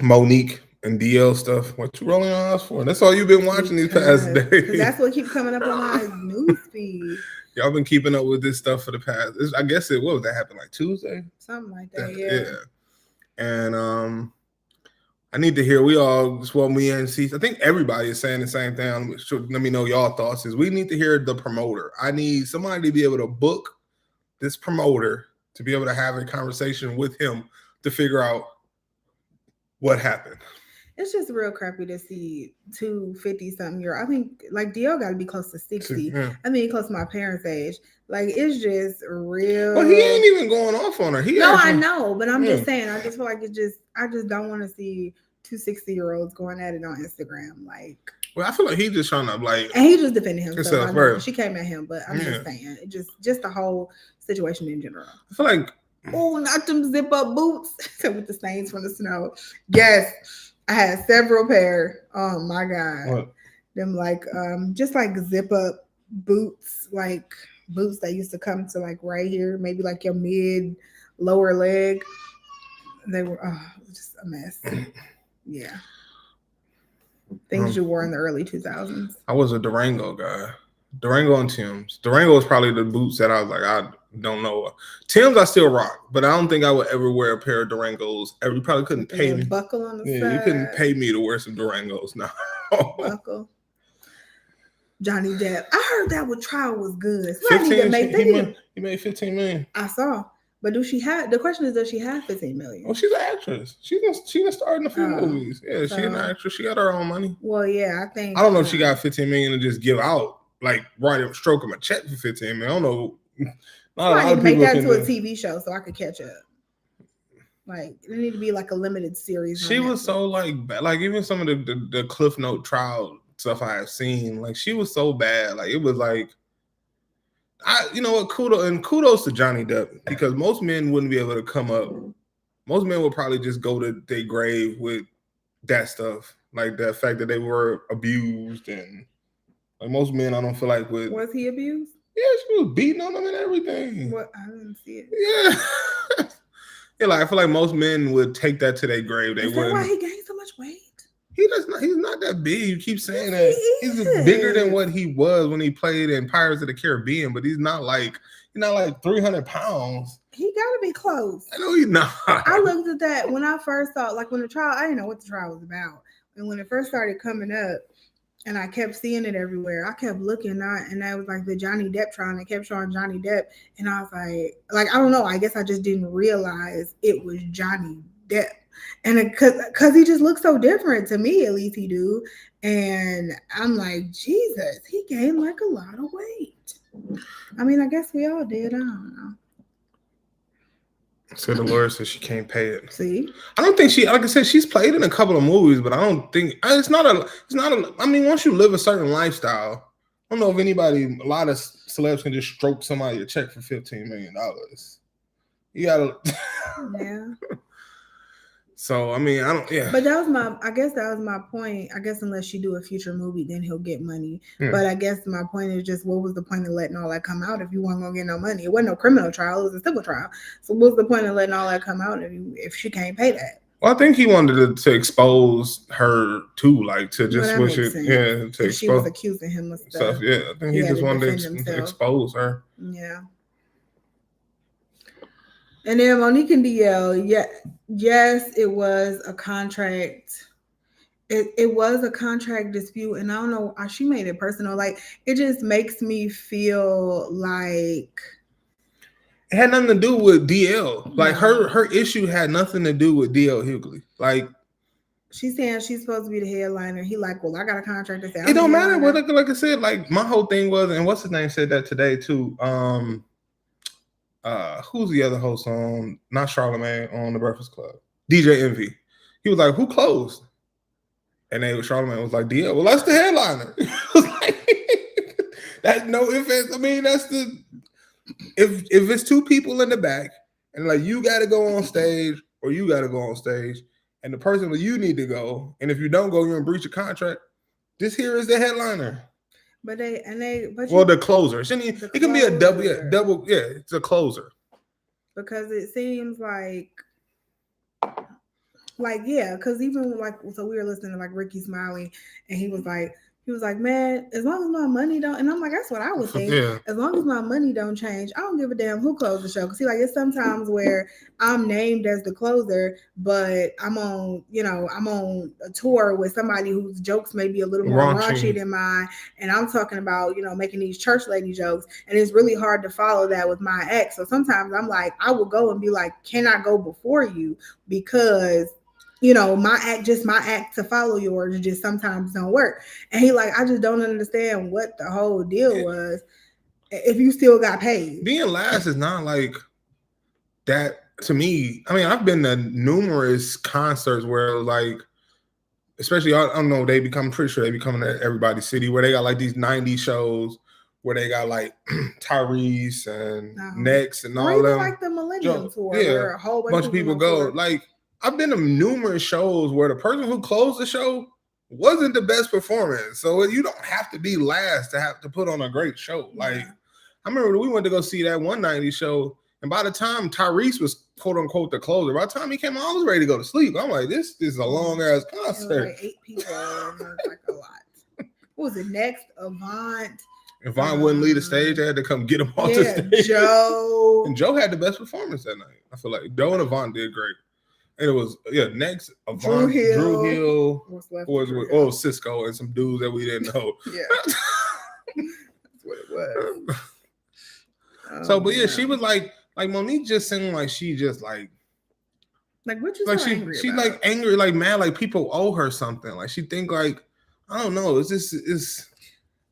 Monique and DL stuff. What you rolling on us for? That's all you've been watching these past days. That's what keeps coming up on my news feed. Y'all been keeping up with this stuff for the past. I guess what was that happened like Tuesday? Something like that. Yeah. And I need to hear. We all just me and see. I think everybody is saying the same thing. Let me know y'all thoughts. Is we need to hear the promoter. I need somebody to be able to book this promoter to be able to have a conversation with him to figure out what happened. It's just real crappy to see 250-something-year-old. I mean, like DL got to be close to 60. Yeah. I mean, close to my parents' age. Like, it's just real. Well, he ain't even going off on her. I know, but I'm just saying. I just feel like I just don't want to see 2 60-year-olds going at it on Instagram. Like, well, I feel like he's just trying to and he just defended himself. Right. She came at him, but I'm just saying, just the whole situation in general. I feel like, oh, not them zip up boots with the stains from the snow. Yes. I had several pair. Oh my God. What? Them like just like zip up boots, like boots that used to come to like right here, maybe like your mid lower leg. They were just a mess. Yeah. Things you wore in the early 2000s. I was a Durango guy. Durango and Tim's. Durango was probably the boots that I was like, I don't know. Tim's I still rock, but I don't think I would ever wear a pair of Durangos. You probably couldn't pay me. Buckle on the side. Yeah, you couldn't pay me to wear some Durangos now. Buckle. Johnny Depp. I heard that trial was good. He made $15 million. I saw. But the question is, does she have $15 million? Well, she's an actress. She done starred in a few movies. Yeah, she's an actress. She got her own money. Well, yeah, I don't know if she got $15 million to just give out. Like, stroke him a check for $15 million. I don't know. I need to make that into a TV show so I could catch up. Like, it need to be like a limited series. She was so like even some of the Cliff Note trial stuff I have seen. Like, she was so bad. Like, it was like, kudos to Johnny Depp, because most men wouldn't be able to come up. Most men would probably just go to their grave with that stuff, like the fact that they were abused and. Like most men, I don't feel like would. Was he abused? Yeah, she was beating on him and everything. What? I didn't see it. Yeah. Yeah, like I feel like most men would take that to their grave. They Is that why wouldn't. he gained so much weight? He's not that big. You keep saying Yes, that. he He's is. bigger than what he was when he played in Pirates of the Caribbean, but he's not like 300 pounds. He gotta be close. I know he's not. I looked at that when I first saw, like when the trial, I didn't know what the trial was about. And when it first started coming up, and I kept seeing it everywhere, I kept looking, and that was like the Johnny Depp trial, and they kept showing Johnny Depp, and I was like, I don't know, I guess I just didn't realize it was Johnny Depp, and because he just looks so different to me, at least he do, and I'm like, Jesus, he gained like a lot of weight. I mean, I guess we all did. I don't know. So the lawyer says she can't pay it. See, I don't think she, like I said, she's played in a couple of movies, but I don't think it's not a. I mean, once you live a certain lifestyle, I don't know if a lot of celebs can just stroke somebody a check for $15 million. You gotta. yeah. So I mean, I don't. Yeah. But I guess that was my point. I guess unless you do a future movie, then he'll get money. Yeah. But I guess my point is just, what was the point of letting all that come out if you weren't gonna get no money? It wasn't no criminal trial; it was a civil trial. So what's the point of letting all that come out if she can't pay that? Well, I think he wanted to expose her too, like to just Well, wish it, to expose. She was accusing him of stuff. Yeah, I think he just wanted to expose her. Yeah. And then Monique and DL, yes, it was a contract. It was a contract dispute, and I don't know. She made it personal. Like, it just makes me feel like it had nothing to do with DL. Like her issue had nothing to do with DL Hughley. Like, she's saying she's supposed to be the headliner. He like, well, I got a contract to say. It don't matter. What, like I said, like my whole thing was, and what's his name said that today too. Who's the other host on, not Charlamagne, on the Breakfast Club? DJ Envy. He was like, who closed? And then Charlamagne was like, DL. Well, that's the headliner. That's no offense. I mean, that's the if it's two people in the back and like you got to go on stage or you got to go on stage, and the person that you need to go, and if you don't go, you're in breach of contract. This here is the headliner. The closer. It can be a double. Yeah, it's a closer. Because it seems like yeah, because even so we were listening to like Ricky Smiley, and he was like, man, as long as my money don't, and I'm like, that's what I would think. Yeah. As long as my money don't change, I don't give a damn who closed the show. Because it's sometimes where I'm named as the closer, but I'm on a tour with somebody whose jokes may be a little more raunchy than mine, and I'm talking about making these church lady jokes, and it's really hard to follow that with my ex. So sometimes I'm like, I will go and be like, can I go before you? Because my act to follow yours just sometimes don't work. And he like, I just don't understand what the whole deal was if you still got paid. Being last is not like that to me. I mean, I've been to numerous concerts where like, especially, I don't know, pretty sure they be coming to everybody's city where they got like these 90s shows where they got like Tyrese and Next and all of them. Like the Millennium Tour where a whole bunch of people go. Like, I've been to numerous shows where the person who closed the show wasn't the best performance. So you don't have to be last to have to put on a great show. Like, I remember we went to go see that 190 show, and by the time Tyrese was quote unquote the closer, by the time he came on, I was ready to go to sleep. I'm like, this is a long ass concert. Like 8 people, and it was like a lot. What was it? Next, Avant. Avant wouldn't leave the stage. They had to come get him off the stage. Joe. And Joe had the best performance that night. I feel like Joe and Avant did great. And it was Next, Avant, Drew Hill, Cisco, and some dudes that we didn't know. Yeah, that's what it was. She was like Monique just seemed like she just like what you so angry about? She's like angry, like mad, like people owe her something. Like she think like, I don't know, it's.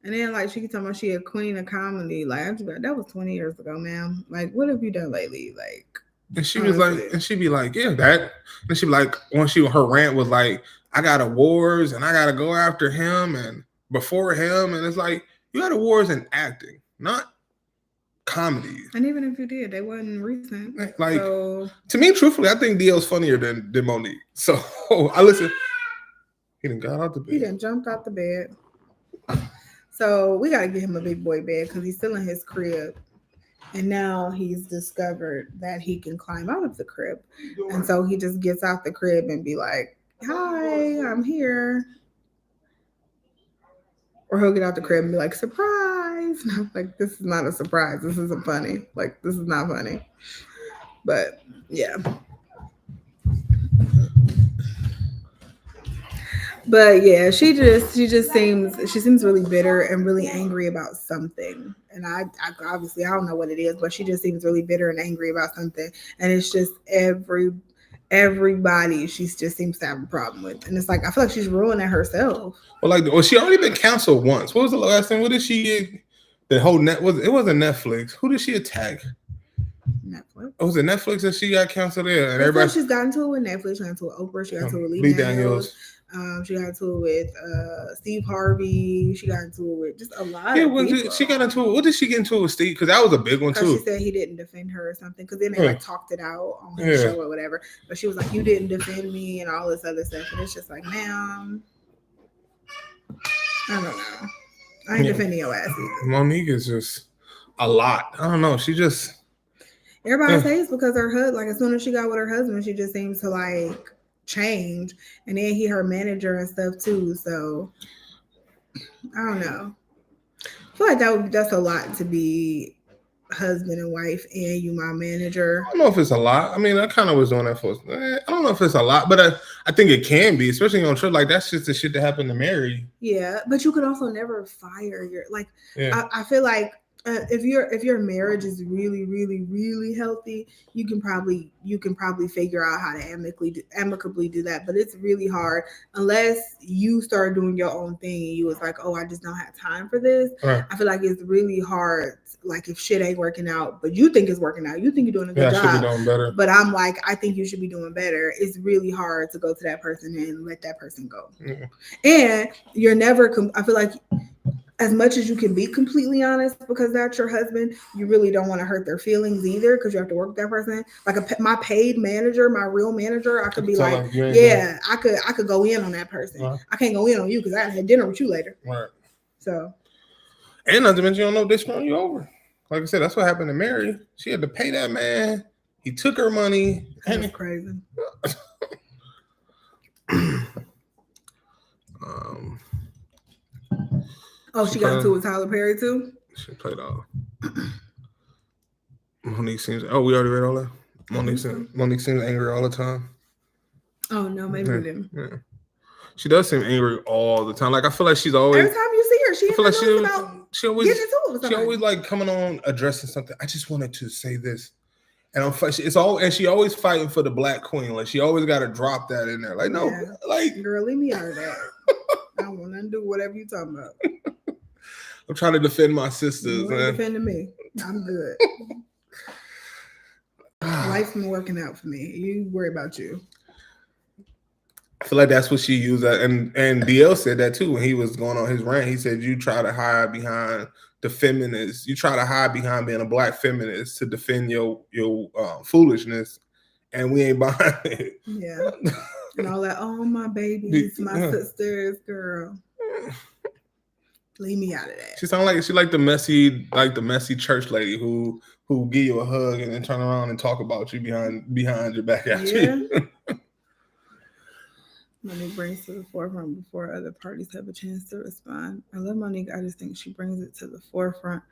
And then like she talking about she a queen of comedy. Like that was 20 years ago, man. Like what have you done lately? Like. And she was like, and she'd be like, yeah, that. And she'd be like, her rant was like, I got awards and I got to go after him and before him. And it's like, you got awards in acting, not comedy. And even if you did, they wasn't recent. Like, to me, truthfully, I think DL's funnier than Monique. So I listen. He done got out the bed. He done jumped out the bed. So we got to get him a big boy bed because he's still in his crib. And now he's discovered that he can climb out of the crib. And so he just gets out the crib and be like, hi, I'm here. Or he'll get out the crib and be like, surprise. And I'm like, this is not a surprise. This isn't funny. Like, this is not funny. But yeah. But yeah, she seems really bitter and really angry about something. And I obviously I don't know what it is, but she just seems really bitter and angry about something. And it's just everybody she just seems to have a problem with. And it's like I feel like she's ruining herself. Well, she already been canceled once. What was the last thing? What did she get? The whole it wasn't Netflix. Who did she attack? Netflix. Oh, was it Netflix that she got canceled there? And everybody she's gotten to it with Netflix, she got into it with Oprah, she got into it with Lee Daniels. She got into it with Steve Harvey. She got into it with just a lot of people. She got into it. What did she get into it with Steve? Because that was a big one too. She said he didn't defend her or something. Because then they like talked it out on his show or whatever. But she was like, "You didn't defend me" and all this other stuff. And it's just like, ma'am, I don't know. I ain't defending your ass either. Monique is just a lot. I don't know. She just everybody says because her husband. Like as soon as she got with her husband, she just seems to like change, and then he her manager and stuff too. So I don't know. I feel like that's a lot to be husband and wife, and you my manager. I don't know if it's a lot. I mean, I kind of was doing that for. I don't know if it's a lot, but I think it can be, especially on trip. Like that's just the shit that happened to Mary. Yeah, but you could also never fire your like. Yeah. I feel like. If your marriage is really, really, really healthy, you can probably figure out how to amicably do that. But it's really hard unless you start doing your own thing and you was like, oh, I just don't have time for this. Right. I feel like it's really hard. Like if shit ain't working out, but you think it's working out, you think you're doing a good job. I should be doing better. But I'm like, I think you should be doing better. It's really hard to go to that person and let that person go. Yeah. And you're never. I feel like. As much as you can be completely honest, because that's your husband, you really don't want to hurt their feelings either, because you have to work with that person. Like my paid manager, my real manager, I could be like, yeah, I could go in on that person. Right. I can't go in on you because I had dinner with you later. Right. So. And not to mention, you don't know if they're screwing you over. Like I said, that's what happened to Mary. She had to pay that man. He took her money. That's crazy. Oh, she got into it with Tyler Perry too? She played all. Monique seems. Oh, we already read all that? Monique seems angry all the time. Oh, no, maybe we didn't. Yeah. She does seem angry all the time. Like, I feel like she's always. Every time you see her, she always like coming on addressing something. I just wanted to say this. And she always fighting for the black queen. Like, she always got to drop that in there. Like, no, like. Girl, leave me out of that. I don't want nothing to do whatever you talking about. I'm trying to defend my sisters. You're defending me. I'm good. Life's been working out for me. You worry about you. I feel like that's what she used. And DL said that too when he was going on his rant. He said, you try to hide behind the feminists. You try to hide behind being a black feminist to defend your foolishness. And we ain't behind it. Yeah. And all that, oh, my babies, my sisters, girl. Leave me out of that. She sounds like she like the messy church lady who give you a hug and then turn around and talk about you behind your back after you. Monique brings to the forefront before other parties have a chance to respond. I love Monique. I just think she brings it to the forefront.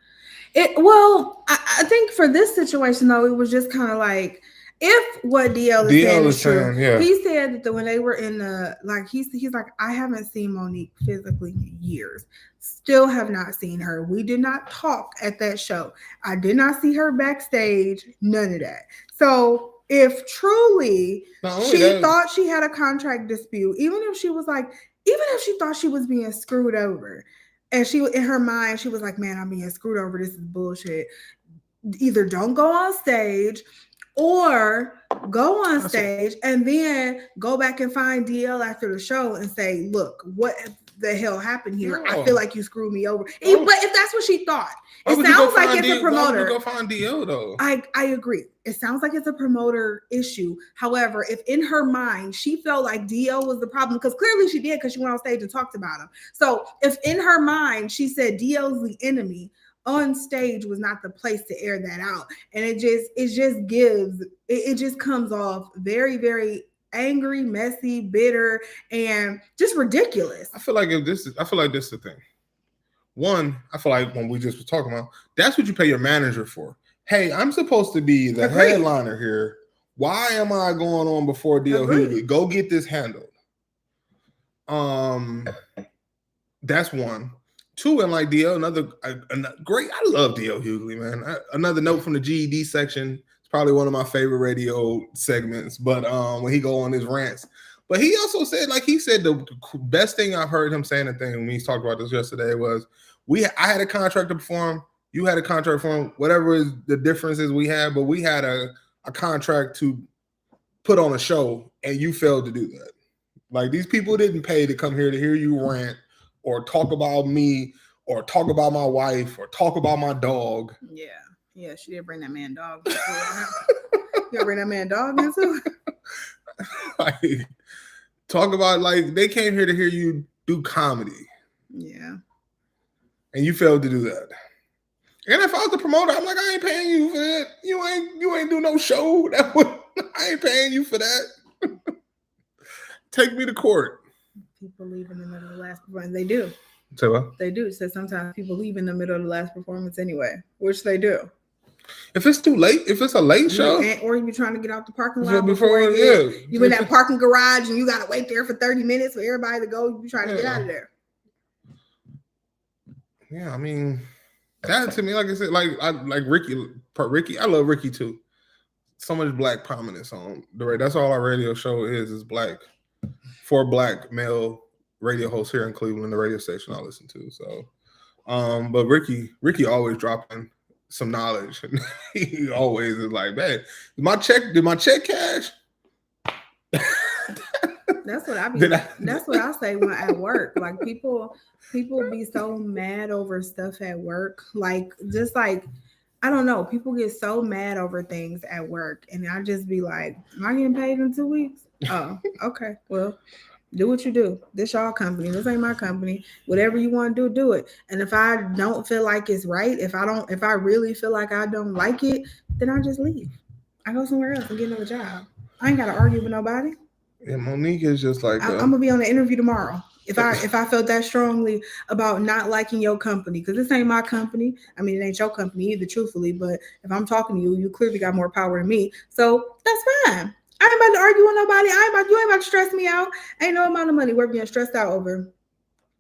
I think for this situation though, it was just kind of like if what DL is saying is true, he said that when they were in the he's like, I haven't seen Monique physically in years. Still have not seen her. We did not talk at that show. I did not see her backstage. None of that. So if truly she thought she had a contract dispute, even if she thought she was being screwed over, and she in her mind she was like, man, I'm being screwed over. This is bullshit. Either don't go on stage. Or go on stage and then go back and find DL after the show and say, look, the hell happened here? No. I feel like you screwed me over. But Oh. if that's what she thought, Why it would you go sounds like find it's a promoter. Why would you go find DL though? I agree. It sounds like it's a promoter issue. However, if in her mind she felt like DL was the problem, because clearly she did, because she went on stage and talked about him. So if in her mind she said DL's the enemy, on stage was not the place to air that out. And it just comes off very, very angry, messy, bitter, and just ridiculous. I feel like this is the thing. One, I feel like when we just were talking about, that's what you pay your manager for. Hey, I'm supposed to be the headliner here. Why am I going on before DL Hughley? Go get this handled. That's one. Two, and like DL, another great. I love DL Hughley, man. Another note from the GED section. It's probably one of my favorite radio segments. But when he go on his rants, but he also said, like he said, the best thing I've heard him saying, when he talked about this yesterday, was I had a contract to perform. You had a contract for him. Whatever the differences we had, but we had a contract to put on a show, and you failed to do that. Like, these people didn't pay to come here to hear you rant or talk about me or talk about my wife or talk about my dog. Yeah, she did bring that man dog. You bring that man dog into it? Like, talk about, like, they came here to hear you do comedy. Yeah. And you failed to do that. And if I was the promoter, I'm like, I ain't paying you for that. You ain't do no show. I ain't paying you for that. Take me to court. People leave in the middle of the last performance. They do. Say what? They do. So sometimes people leave in the middle of the last performance anyway, which they do. If it's too late, if it's a late show, or you be trying to get out the parking lot before you in that parking garage and you got to wait there for 30 minutes for everybody to go. You be trying to get out of there. Yeah, I mean, that to me, like I said, I like Ricky. I love Ricky too. So much black prominence on the radio. That's all our radio show is black. 4 black male radio hosts here in Cleveland, the radio station I listen to. So, but Ricky always dropping some knowledge. He always is like, man, did my check cash? That's what that's what I say when at work. Like, people be so mad over stuff at work. Like, just like, I don't know, people get so mad over things at work, and I just be like, am I getting paid in 2 weeks? Oh, okay. Well, do what you do. This y'all company. This ain't my company. Whatever you want to do it. And if I don't feel like it's right, if I really feel like I don't like it, then I just leave. I go somewhere else and get another job. I ain't got to argue with nobody. Yeah, Monique is just like, I'm gonna be on the interview tomorrow. If I felt that strongly about not liking your company, because this ain't my company. I mean, it ain't your company either, truthfully. But if I'm talking to you, you clearly got more power than me. So that's fine. I ain't about to argue with nobody. You ain't about to stress me out. Ain't no amount of money worth being stressed out over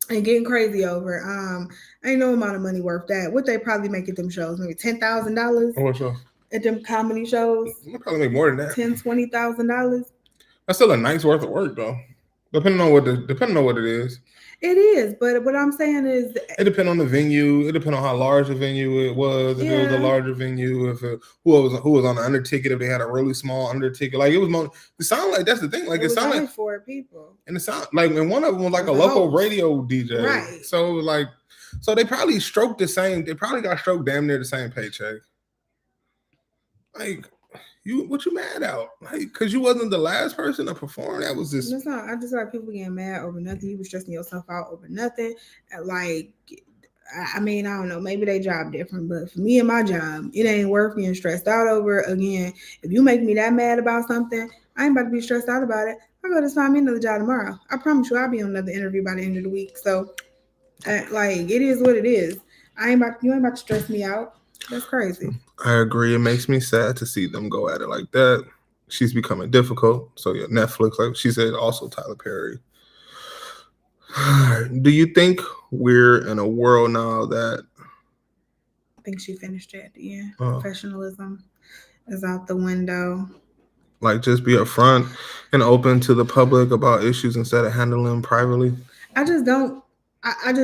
and getting crazy over. Ain't no amount of money worth that. What they probably make at them shows? Maybe $10,000. What show? At them comedy shows. They probably make more than that. $20,000. That's still a night's worth of work, though. Depending on what it is. It is, but what I'm saying is, it depends on the venue. It depends on how large the venue it was. If it was a larger venue, who was on the under ticket, if they had a really small under ticket, like it was more. It sounded like that's the thing. Like it sounded like 4 people, and it sounded like, and one of them was like a local radio DJ, right? So they probably stroked the same. They probably got stroked damn near the same paycheck. Like. What you mad out? Like, because you wasn't the last person to perform. That was just. I just like people getting mad over nothing. You were stressing yourself out over nothing. Like, I mean, I don't know. Maybe they job different, but for me and my job, it ain't worth being stressed out over. Again, if you make me that mad about something, I ain't about to be stressed out about it. I'll go just find me another job tomorrow. I promise you, I'll be on another interview by the end of the week. So, like, it is what it is. You ain't about to stress me out. That's crazy. I agree. It makes me sad to see them go at it like that. She's becoming difficult. So yeah, Netflix, like she said, also Tyler Perry. Do you think we're in a world now that? I think she finished it at the end. Professionalism is out the window. Like, just be upfront and open to the public about issues instead of handling them privately. I just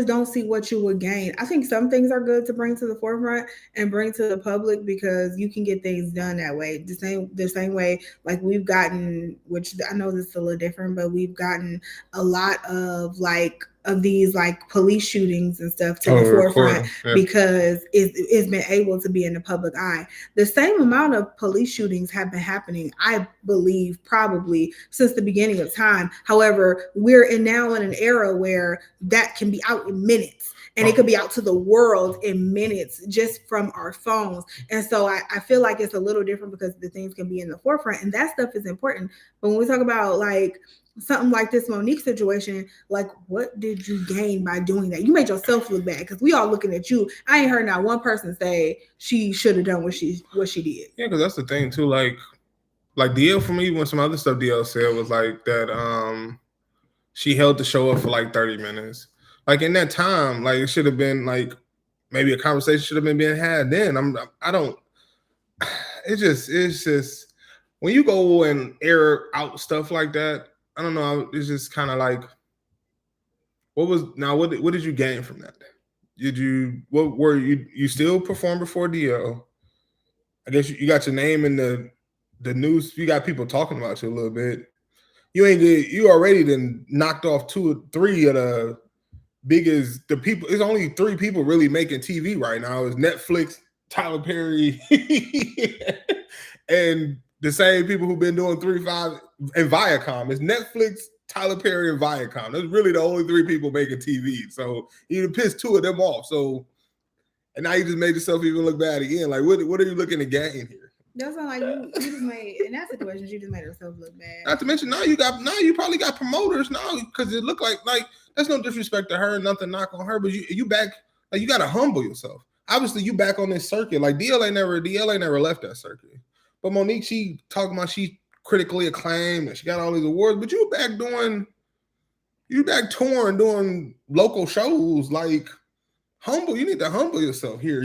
don't see what you would gain. I think some things are good to bring to the forefront and bring to the public because you can get things done that way. The same way, like we've gotten, which I know this is a little different, but we've gotten a lot of like of these like police shootings and stuff to the forefront because it's been able to be in the public eye. The same amount of police shootings have been happening, I believe, probably since the beginning of time. However, we're now in an era where that can be out in minutes. And it could be out to the world in minutes just from our phones. And so I feel like it's a little different because the things can be in the forefront. And that stuff is important. But when we talk about like something like this Monique situation, like what did you gain by doing that? You made yourself look bad because we all looking at you. I ain't heard not one person say she should have done what she did. Yeah, because that's the thing too. Like DL for me, when some other stuff DL said was like that she held the show up for like 30 minutes. Like in that time, like it should have been like maybe a conversation should have been being had then. It's just when you go and air out stuff like that, I don't know. It's just kind of like, what did you gain from that? What were you still perform before DL? I guess you got your name in the news. You got people talking about you a little bit. You already then knocked off 2 or 3 of the biggest people. It's only 3 people really making TV right now. It's Netflix, Tyler Perry, and the same people who've been doing 3-5 and Viacom. It's Netflix, Tyler Perry, and Viacom. That's really the only 3 people making TV. So you pissed 2 of them off. So, and now you just made yourself even look bad again. Like, what are you looking to gain here? That's not like you just made in that situation. You just made yourself look bad. Not to mention now you probably got promoters now because it looked like that's no disrespect to her, nothing knock on her, but you back, like you gotta humble yourself. Obviously, you back on this circuit. Like DL ain't never left that circuit. But Monique, she talking about she critically acclaimed and she got all these awards, but you back touring doing local shows. Like humble, you need to humble yourself here.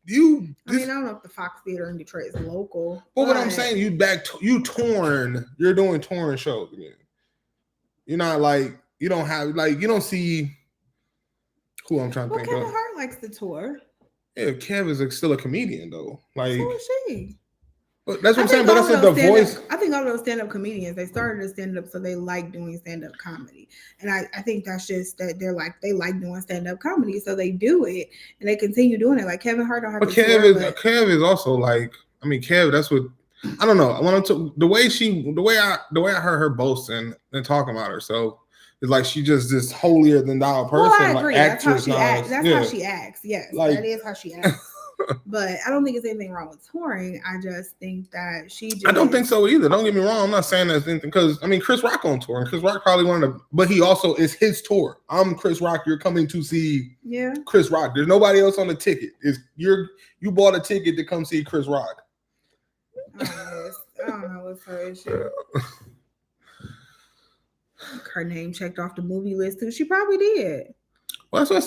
I mean, I don't know if the Fox Theater in Detroit is local. Well, what I'm saying, you torn. You're doing touring shows again. You're not like you don't have like you don't see who I'm trying to think Kevin of. Hart likes to tour. Yeah, Kev is still a comedian though. Like so is she. But that's what I'm saying. But that's the voice. I think all those stand-up comedians, they started as stand-up, so they like doing stand-up comedy. And I think that's just that they like doing stand-up comedy, so they do it and they continue doing it. Like Kevin Hart don't have. But Kev is also like, I mean, Kev. That's what I don't know. I want to the way I heard her boasting and talking about herself. It's like she just this holier than thou person. Well, I agree. Like that's how she acts. That's how she acts. Yes, like, that is how she acts. But I don't think there's anything wrong with touring. I just think that I don't think so either. Don't get me wrong. I'm not saying there's anything because I mean Chris Rock on tour and Chris Rock probably wanted to, but he also is his tour. I'm Chris Rock. You're coming to see Chris Rock. There's nobody else on the ticket. You bought a ticket to come see Chris Rock. I don't know what's her issue. Her name checked off the movie list too. She probably did. Well, that's what I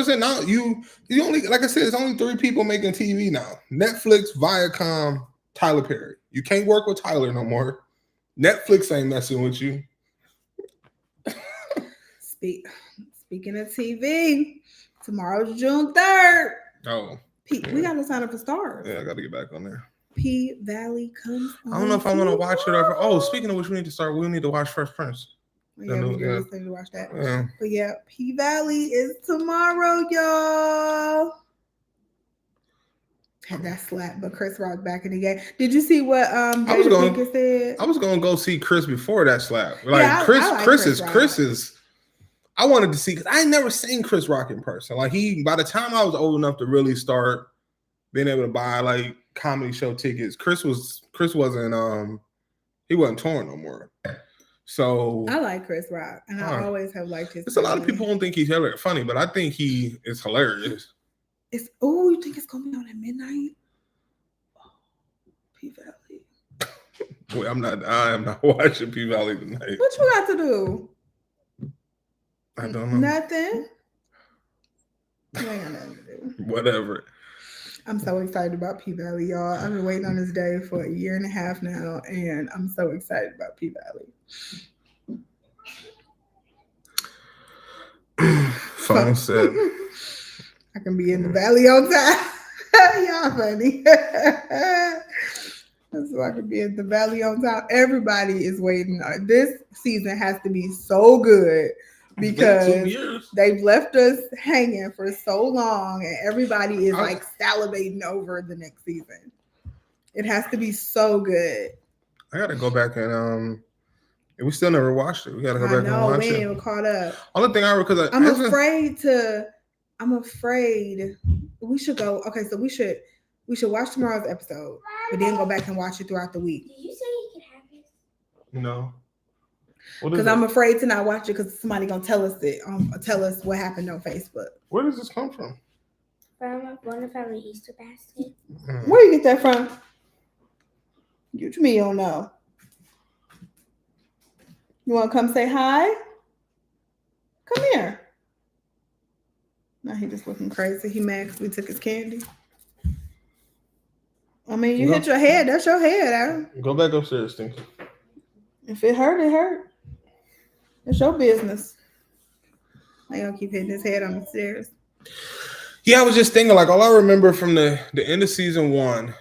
said. Now you only, like I said, it's only 3 people making TV now. Netflix, Viacom, Tyler Perry. You can't work with Tyler no more. Netflix ain't messing with you. Speaking of TV, tomorrow's June 3rd. Oh. We gotta sign up for Stars. Yeah, I gotta get back on there. P Valley comes. I don't know if I want to watch it. Speaking of which, we need to watch Fresh Prince. Yeah, we need to watch that. Yeah. But yeah, P Valley is tomorrow, y'all. Had that slap, but Chris Rock back in the game. Did you see what Jada Pinkett said? I was gonna go see Chris before that slap. Like Chris is. I wanted to see because I ain't never seen Chris Rock in person. Like by the time I was old enough to really start being able to buy like comedy show tickets, Chris wasn't he wasn't touring no more. So I like Chris Rock, and I always have liked his. There's a lot of people who don't think he's funny, but I think he is hilarious. You think it's gonna be on at midnight? Oh, P Valley. Wait, I am not watching P Valley tonight. What you got to do? I don't know. Nothing. You ain't got nothing to do. Whatever. I'm so excited about P Valley, y'all. I've been waiting on this day for 1.5 years now, and I'm so excited about P Valley. Phone said, I can be in the valley on time. Y'all funny. So I can be in the valley on time. Everybody is waiting. This season has to be so good because 2 years. they've left us hanging for so long, and everybody is like salivating over the next season. It has to be so good. I gotta go back and we still never watched it. We gotta go I back and know watch we it. ain't even caught up. Only thing I'm afraid we should go. Okay, so we should watch tomorrow's episode, but then go back and watch it throughout the week. Did you say you could have this? No. Because I'm afraid to not watch it because somebody gonna tell us tell us what happened on Facebook. Where does this come from? From one of our Easter baskets. Where you get that from? You to me, you don't know. You want to come say hi? Come here. Now he just looking crazy. He mad because we took his candy. I mean, you hit your head. That's your head, Aaron. Go back upstairs, Stinky. If it hurt, it hurt. It's your business. I gonna keep hitting his head on the stairs. Yeah, I was just thinking, like, all I remember from the end of season 1,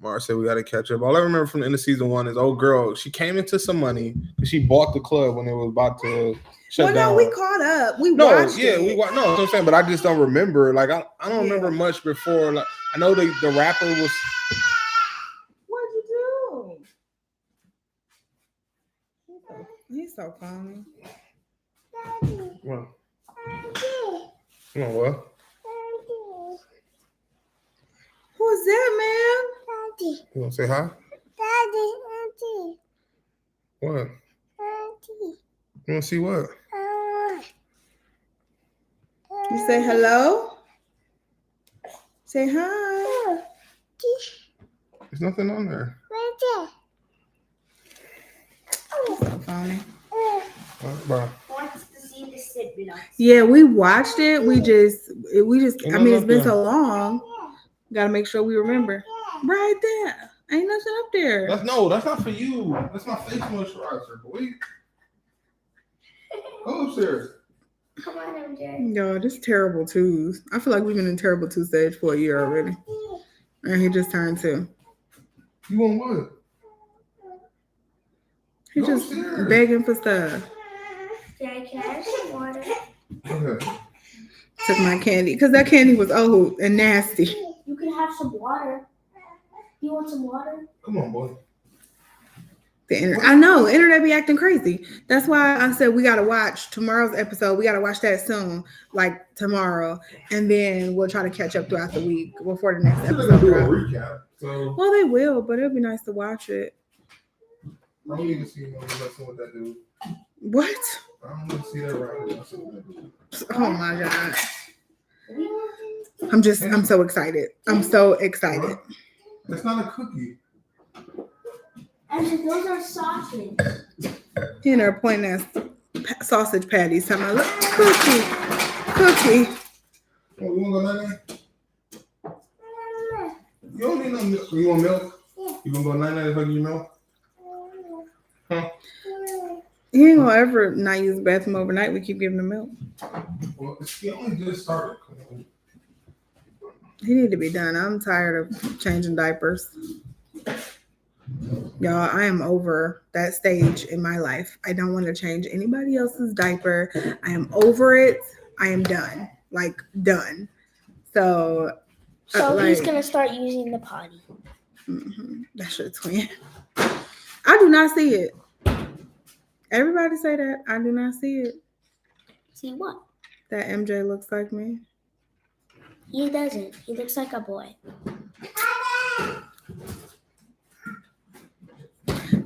Mara said we got to catch up. All I remember from the end of season 1 is old girl. She came into some money because she bought the club when it was about to shut down. No, we caught up. We watched it. We watched. No, that's what I'm saying, but I just don't remember. Like, I don't remember much before. Like, I know the rapper was. What'd you do? He's so funny. What? What? Who's that, man? Daddy. You want to say hi? Daddy. Auntie. What? Auntie. You want to see what? You say hello? Say hi. There's nothing on there. So funny. Bye. Wants to see the sit below. Yeah, we watched it. We just. I mean, it's been there. so long. Gotta make sure we remember. Right there. Ain't nothing up there. That's not for you. That's my face moisturizer. Boy. Go upstairs. Come on, MJ. Yo, this terrible twos. I feel like we've been in terrible two stage for a year already. And he just turned 2. You want what? He's Go just upstairs. begging for stuff. Dad, can I have some water? Okay. Took my candy because that candy was old and nasty. You can have some water. You want some water? Come on, boy. I know internet be acting crazy. That's why I said we gotta watch tomorrow's episode. We gotta watch that soon, like tomorrow, and then we'll try to catch up throughout the week before the next episode Do a drops. recap. So Well, they will, but it'll be nice to watch it. I don't need to see no messing with that dude. What? I don't need to see that right now. Oh my god! I'm so excited. I'm so excited. That's not a cookie. Actually, those are sausage. You know, pointing at sausage patties. Talking about, look, cookie. Oh, you want to go night? You don't need no milk. You want milk? You gonna go night if I give you milk? Huh? He ain't gonna ever not use the bathroom overnight. We keep giving him milk. Well, he only just started. He need to be done. I'm tired of changing diapers. Y'all, I am over that stage in my life. I don't want to change anybody else's diaper. I am over it. I am done. Like, done. So He's going to start using the potty. That's your twin. I do not see it. Everybody say that. I do not see it. See what? That MJ looks like me. He doesn't. He looks like a boy.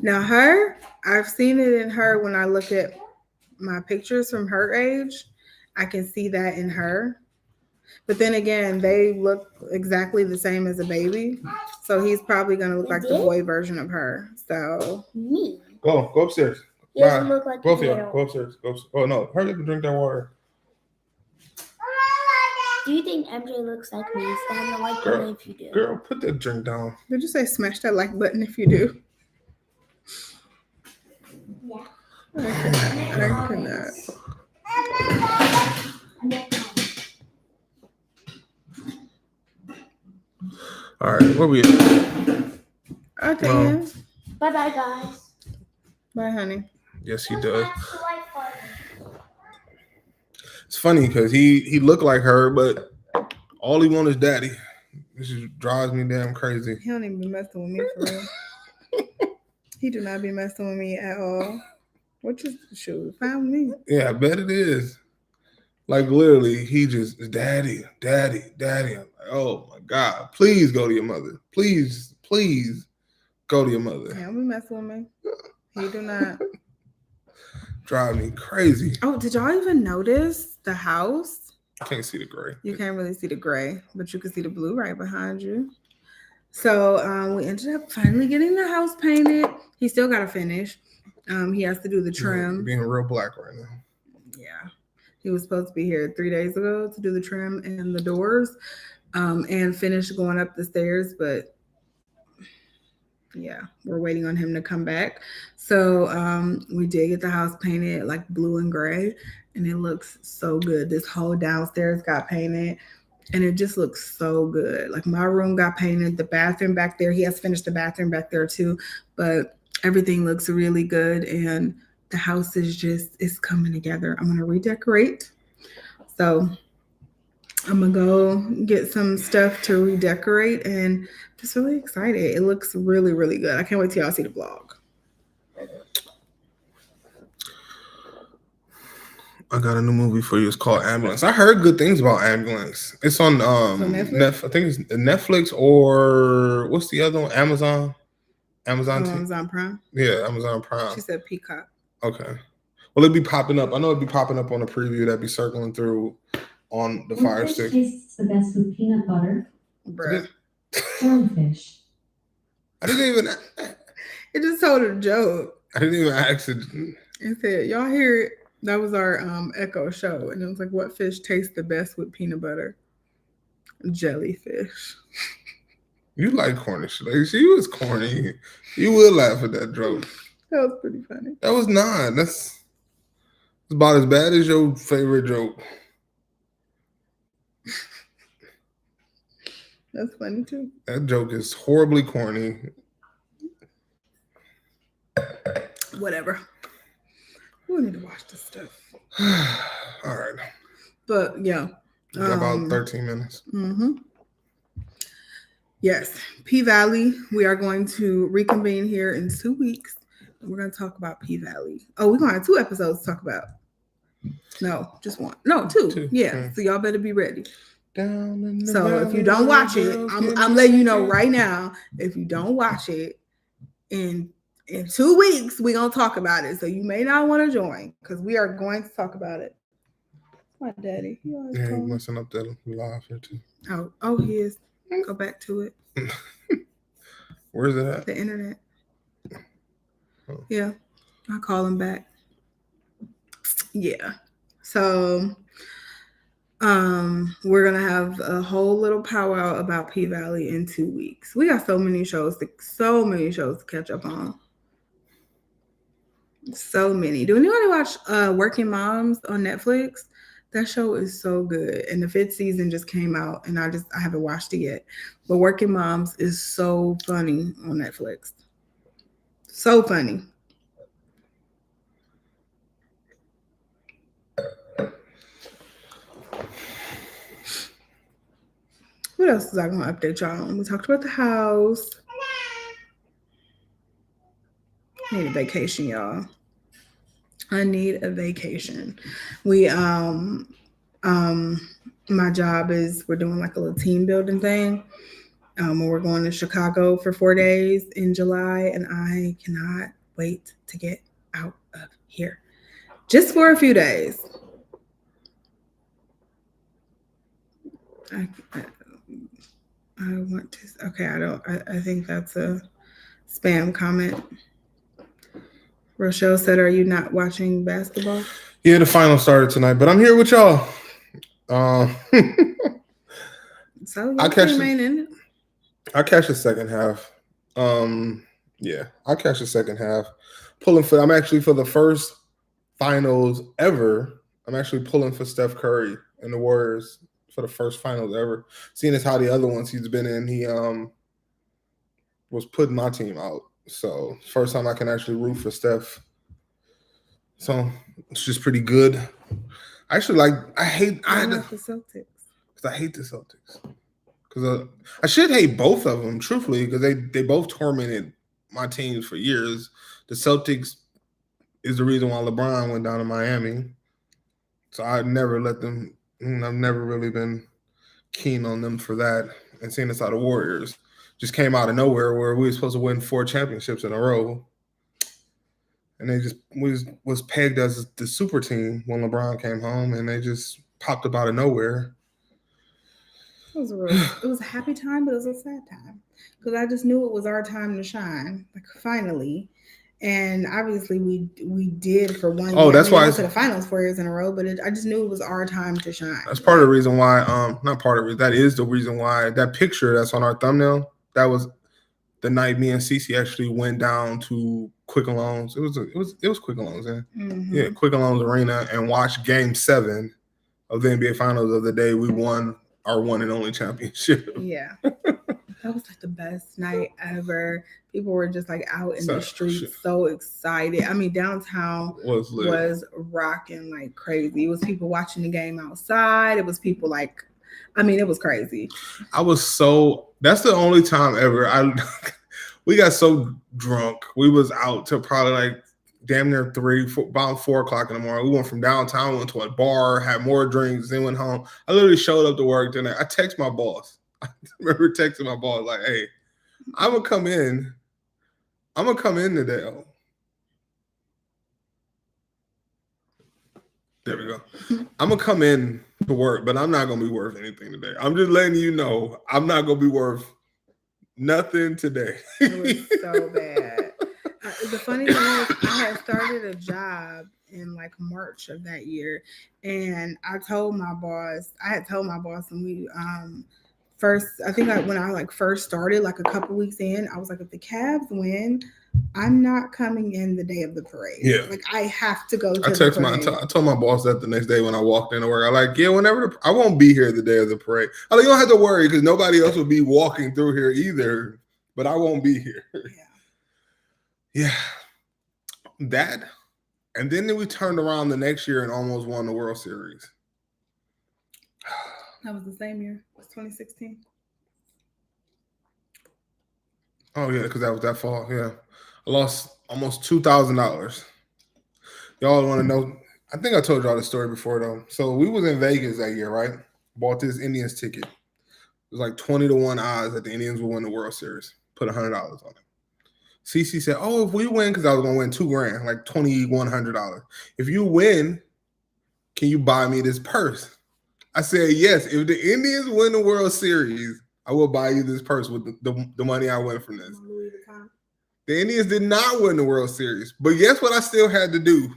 Now I've seen it in her when I look at my pictures from her age. I can see that in her. But then again, they look exactly the same as a baby. So he's probably going to look like the boy version of her. So. Me. Go upstairs. He doesn't look like both of you. Go upstairs. Oh, no. Hurry up and drink that water. Do you think MJ looks like me? Stand the like button if you do. Girl, put that drink down. Did you say smash that like button if you do? Yeah. I cannot. All right, where we at? Okay. Bye-bye, guys. Bye, honey. Yes, he does. It's funny because he looked like her, but all he wants is daddy. This just drives me damn crazy. He don't even be messing with me for real. He do not be messing with me at all. What you shoot? Fine with me. Yeah, I bet it is. Like literally, he just daddy. I'm like, oh my God, please go to your mother. Please go to your mother. He don't be messing with me. He do not. Drive me crazy. Oh, did y'all even notice the house? I can't see the gray. You can't really see the gray, but you can see the blue right behind you. So we ended up finally getting the house painted. He still got to finish. He has to do the trim. Being real black right now. Yeah. He was supposed to be here 3 days ago to do the trim and the doors and finish going up the stairs. But yeah, we're waiting on him to come back. So we did get the house painted like blue and gray, and it looks so good. This whole downstairs got painted, and it just looks so good. Like my room got painted, the bathroom back there, he has finished the bathroom back there too, but everything looks really good, and the house is coming together. I'm gonna redecorate. So I'm gonna go get some stuff to redecorate, and just really excited. It looks really, really good. I can't wait till y'all see the vlog. I got a new movie for you. It's called Ambulance. I heard good things about Ambulance. It's on Netflix? I think it's Netflix or what's the other one? Amazon Prime. Yeah, Amazon Prime. She said Peacock. Okay. Well, it'd be popping up. I know it'd be popping up on a preview that'd be circling through on the Fire Stick. Tastes the best with peanut butter. Bruh. Stonefish. I didn't even. It just told a joke. I didn't even ask it. It said, y'all hear it? That was our Echo show. And it was like, what fish tastes the best with peanut butter? Jellyfish. You like corny shit. Like, she was corny. You will laugh at that joke. That was pretty funny. That was not. That's about as bad as your favorite joke. That's funny too. That joke is horribly corny. Whatever. We need to watch this stuff. All right. But yeah. We got about 13 minutes. Mm-hmm. Yes. P-Valley. We are going to reconvene here in 2 weeks. And we're going to talk about P-Valley. Oh, we're going to have 2 episodes to talk about. No, just 1. No, 2. Yeah. So y'all better be ready. So if you don't watch it, I'm letting you know right now, if you don't watch it, in 2 weeks, we're going to talk about it. So you may not want to join because we are going to talk about it. My daddy. Yeah, he's messing up that live here too. Oh, he is. Go back to it. Where's it at? The internet. Oh. Yeah. I'll call him back. Yeah. So we're gonna have a whole little powwow about P-Valley in 2 weeks. We got so many shows to catch up on. So many. Do anybody watch Working Moms on Netflix? That show is so good. And the 5th season just came out, and I haven't watched it yet. But Working Moms is so funny on Netflix. So funny. What else is I going to update y'all on? We talked about the house. I need a vacation, y'all. I need a vacation. We my job is we're doing like a little team building thing. And we're going to Chicago for 4 days in July, and I cannot wait to get out of here. Just for a few days. I want to. Okay, I think that's a spam comment. Rochelle said, "Are you not watching basketball?" Yeah, the final started tonight, but I'm here with y'all. So I catch the second half. Yeah, I catch the second half. I'm actually for the first finals ever. I'm actually pulling for Steph Curry and the Warriors for the first finals ever. Seeing as how the other ones he's been in, he was putting my team out. So first time I can actually root for Steph. So it's just pretty good. Actually, I hate I love the Celtics. because I hate the Celtics. Because I should hate both of them, truthfully, because they both tormented my teams for years. The Celtics is the reason why LeBron went down to Miami. So I never let them. I've never really been keen on them for that. And seeing this out of Warriors just came out of nowhere where we were supposed to win 4 championships in a row. And they just was pegged as the super team when LeBron came home, and they just popped up out of nowhere. It was a happy time, but it was a sad time because I just knew it was our time to shine, like finally. And obviously, we did for one. Oh, year. that's why we went to the finals 4 years in a row. But I just knew it was our time to shine. That's part of the reason why. Not part of it. That is the reason why that picture that's on our thumbnail. That was the night me and Cece actually went down to Quicken Loans. It was Quicken Loans, yeah, Quicken Loans Arena, and watched Game 7 of the NBA Finals of the day we won our one and only championship. Yeah, that was like the best night ever. People were just like out in the streets, so excited. I mean, downtown was rocking like crazy. It was people watching the game outside. It was people like, I mean, it was crazy. That's the only time ever we got so drunk. We was out till probably like damn near about 4 o'clock in the morning. We went from downtown, went to a bar, had more drinks, then went home. I literally showed up to work. Then I text my boss. I remember texting my boss like, "Hey, I'm gonna come in today." Oh. There we go. I'm gonna come in to work, but I'm not gonna be worth anything today. I'm just letting you know I'm not gonna be worth nothing today. It was so bad. The funny thing is, I had started a job in like March of that year, and I had told my boss when we first, I think when I first started, like a couple weeks in, I was like, if the Cavs win, I'm not coming in the day of the parade. Yeah, like I have to go to the parade. I told my boss that the next day when I walked into work. I whenever I won't be here the day of the parade. I you don't have to worry because nobody else will be walking through here either. But I won't be here. Yeah. That, and then we turned around the next year and almost won the World Series. That was the same year. It was 2016. Oh yeah, because that was that fall. Yeah, I lost almost $2,000. Y'all want to know? I think I told y'all the story before though. So we was in Vegas that year, right? Bought this Indians ticket. It was like 20-1 odds that the Indians would win the World Series. Put $100 on it. Cece said, "Oh, if we win, because I was gonna win $2,000, like $2,100. If you win, can you buy me this purse?" I said, "Yes. If the Indians win the World Series, I will buy you this purse with the money I win from this." The Indians did not win the World Series, but guess what? I still had to do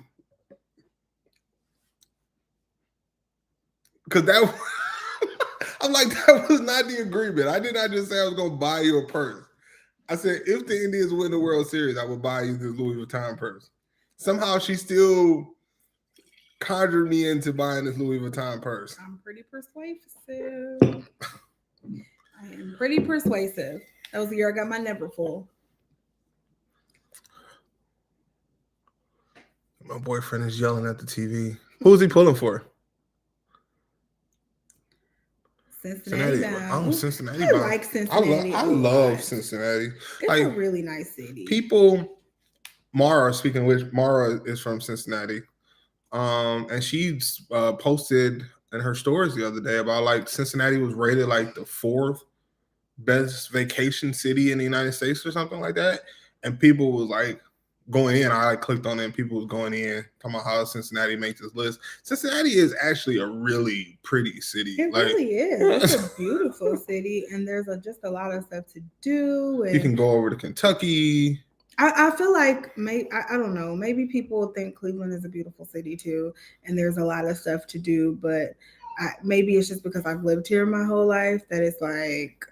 because that. I'm like, that was not the agreement. I did not just say I was gonna buy you a purse. I said, if the Indians win the World Series, I will buy you this Louis Vuitton purse. Somehow she still conjured me into buying this Louis Vuitton purse. I'm pretty persuasive. I am pretty persuasive. That was the year I got my never full. My boyfriend is yelling at the TV. Who's he pulling for? Cincinnati. I'm Cincinnati. I like Cincinnati. I love Cincinnati. It's a really nice city. Mara, speaking of which, Mara is from Cincinnati. And she posted in her stories the other day about like Cincinnati was rated like the 4th best vacation city in the United States or something like that. And people was like going in. I clicked on it and people was going in talking about how Cincinnati makes this list. Cincinnati is actually a really pretty city. It really is. It's a beautiful city, and there's just a lot of stuff to do. And you can go over to Kentucky. I feel like I don't know. Maybe people think Cleveland is a beautiful city too, and there's a lot of stuff to do. But maybe it's just because I've lived here my whole life that it's like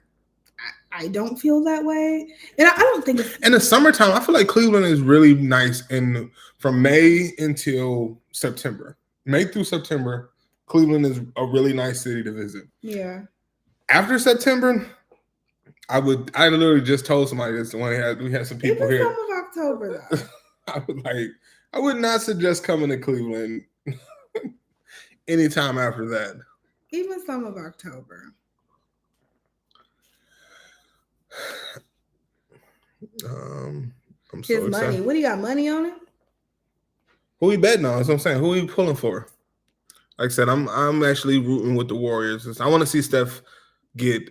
I don't feel that way. And I don't think it's... In the summertime, I feel like Cleveland is really nice from May until September. May through September, Cleveland is a really nice city to visit. Yeah. After September, I literally just told somebody this when we had some people here. Some of October though. I would not suggest coming to Cleveland anytime after that. Even some of October. I'm His so money. excited. What do you got? Money on it? Who we betting on? That's what I'm saying. Who we pulling for? Like I said, I'm actually rooting with the Warriors. I want to see Steph get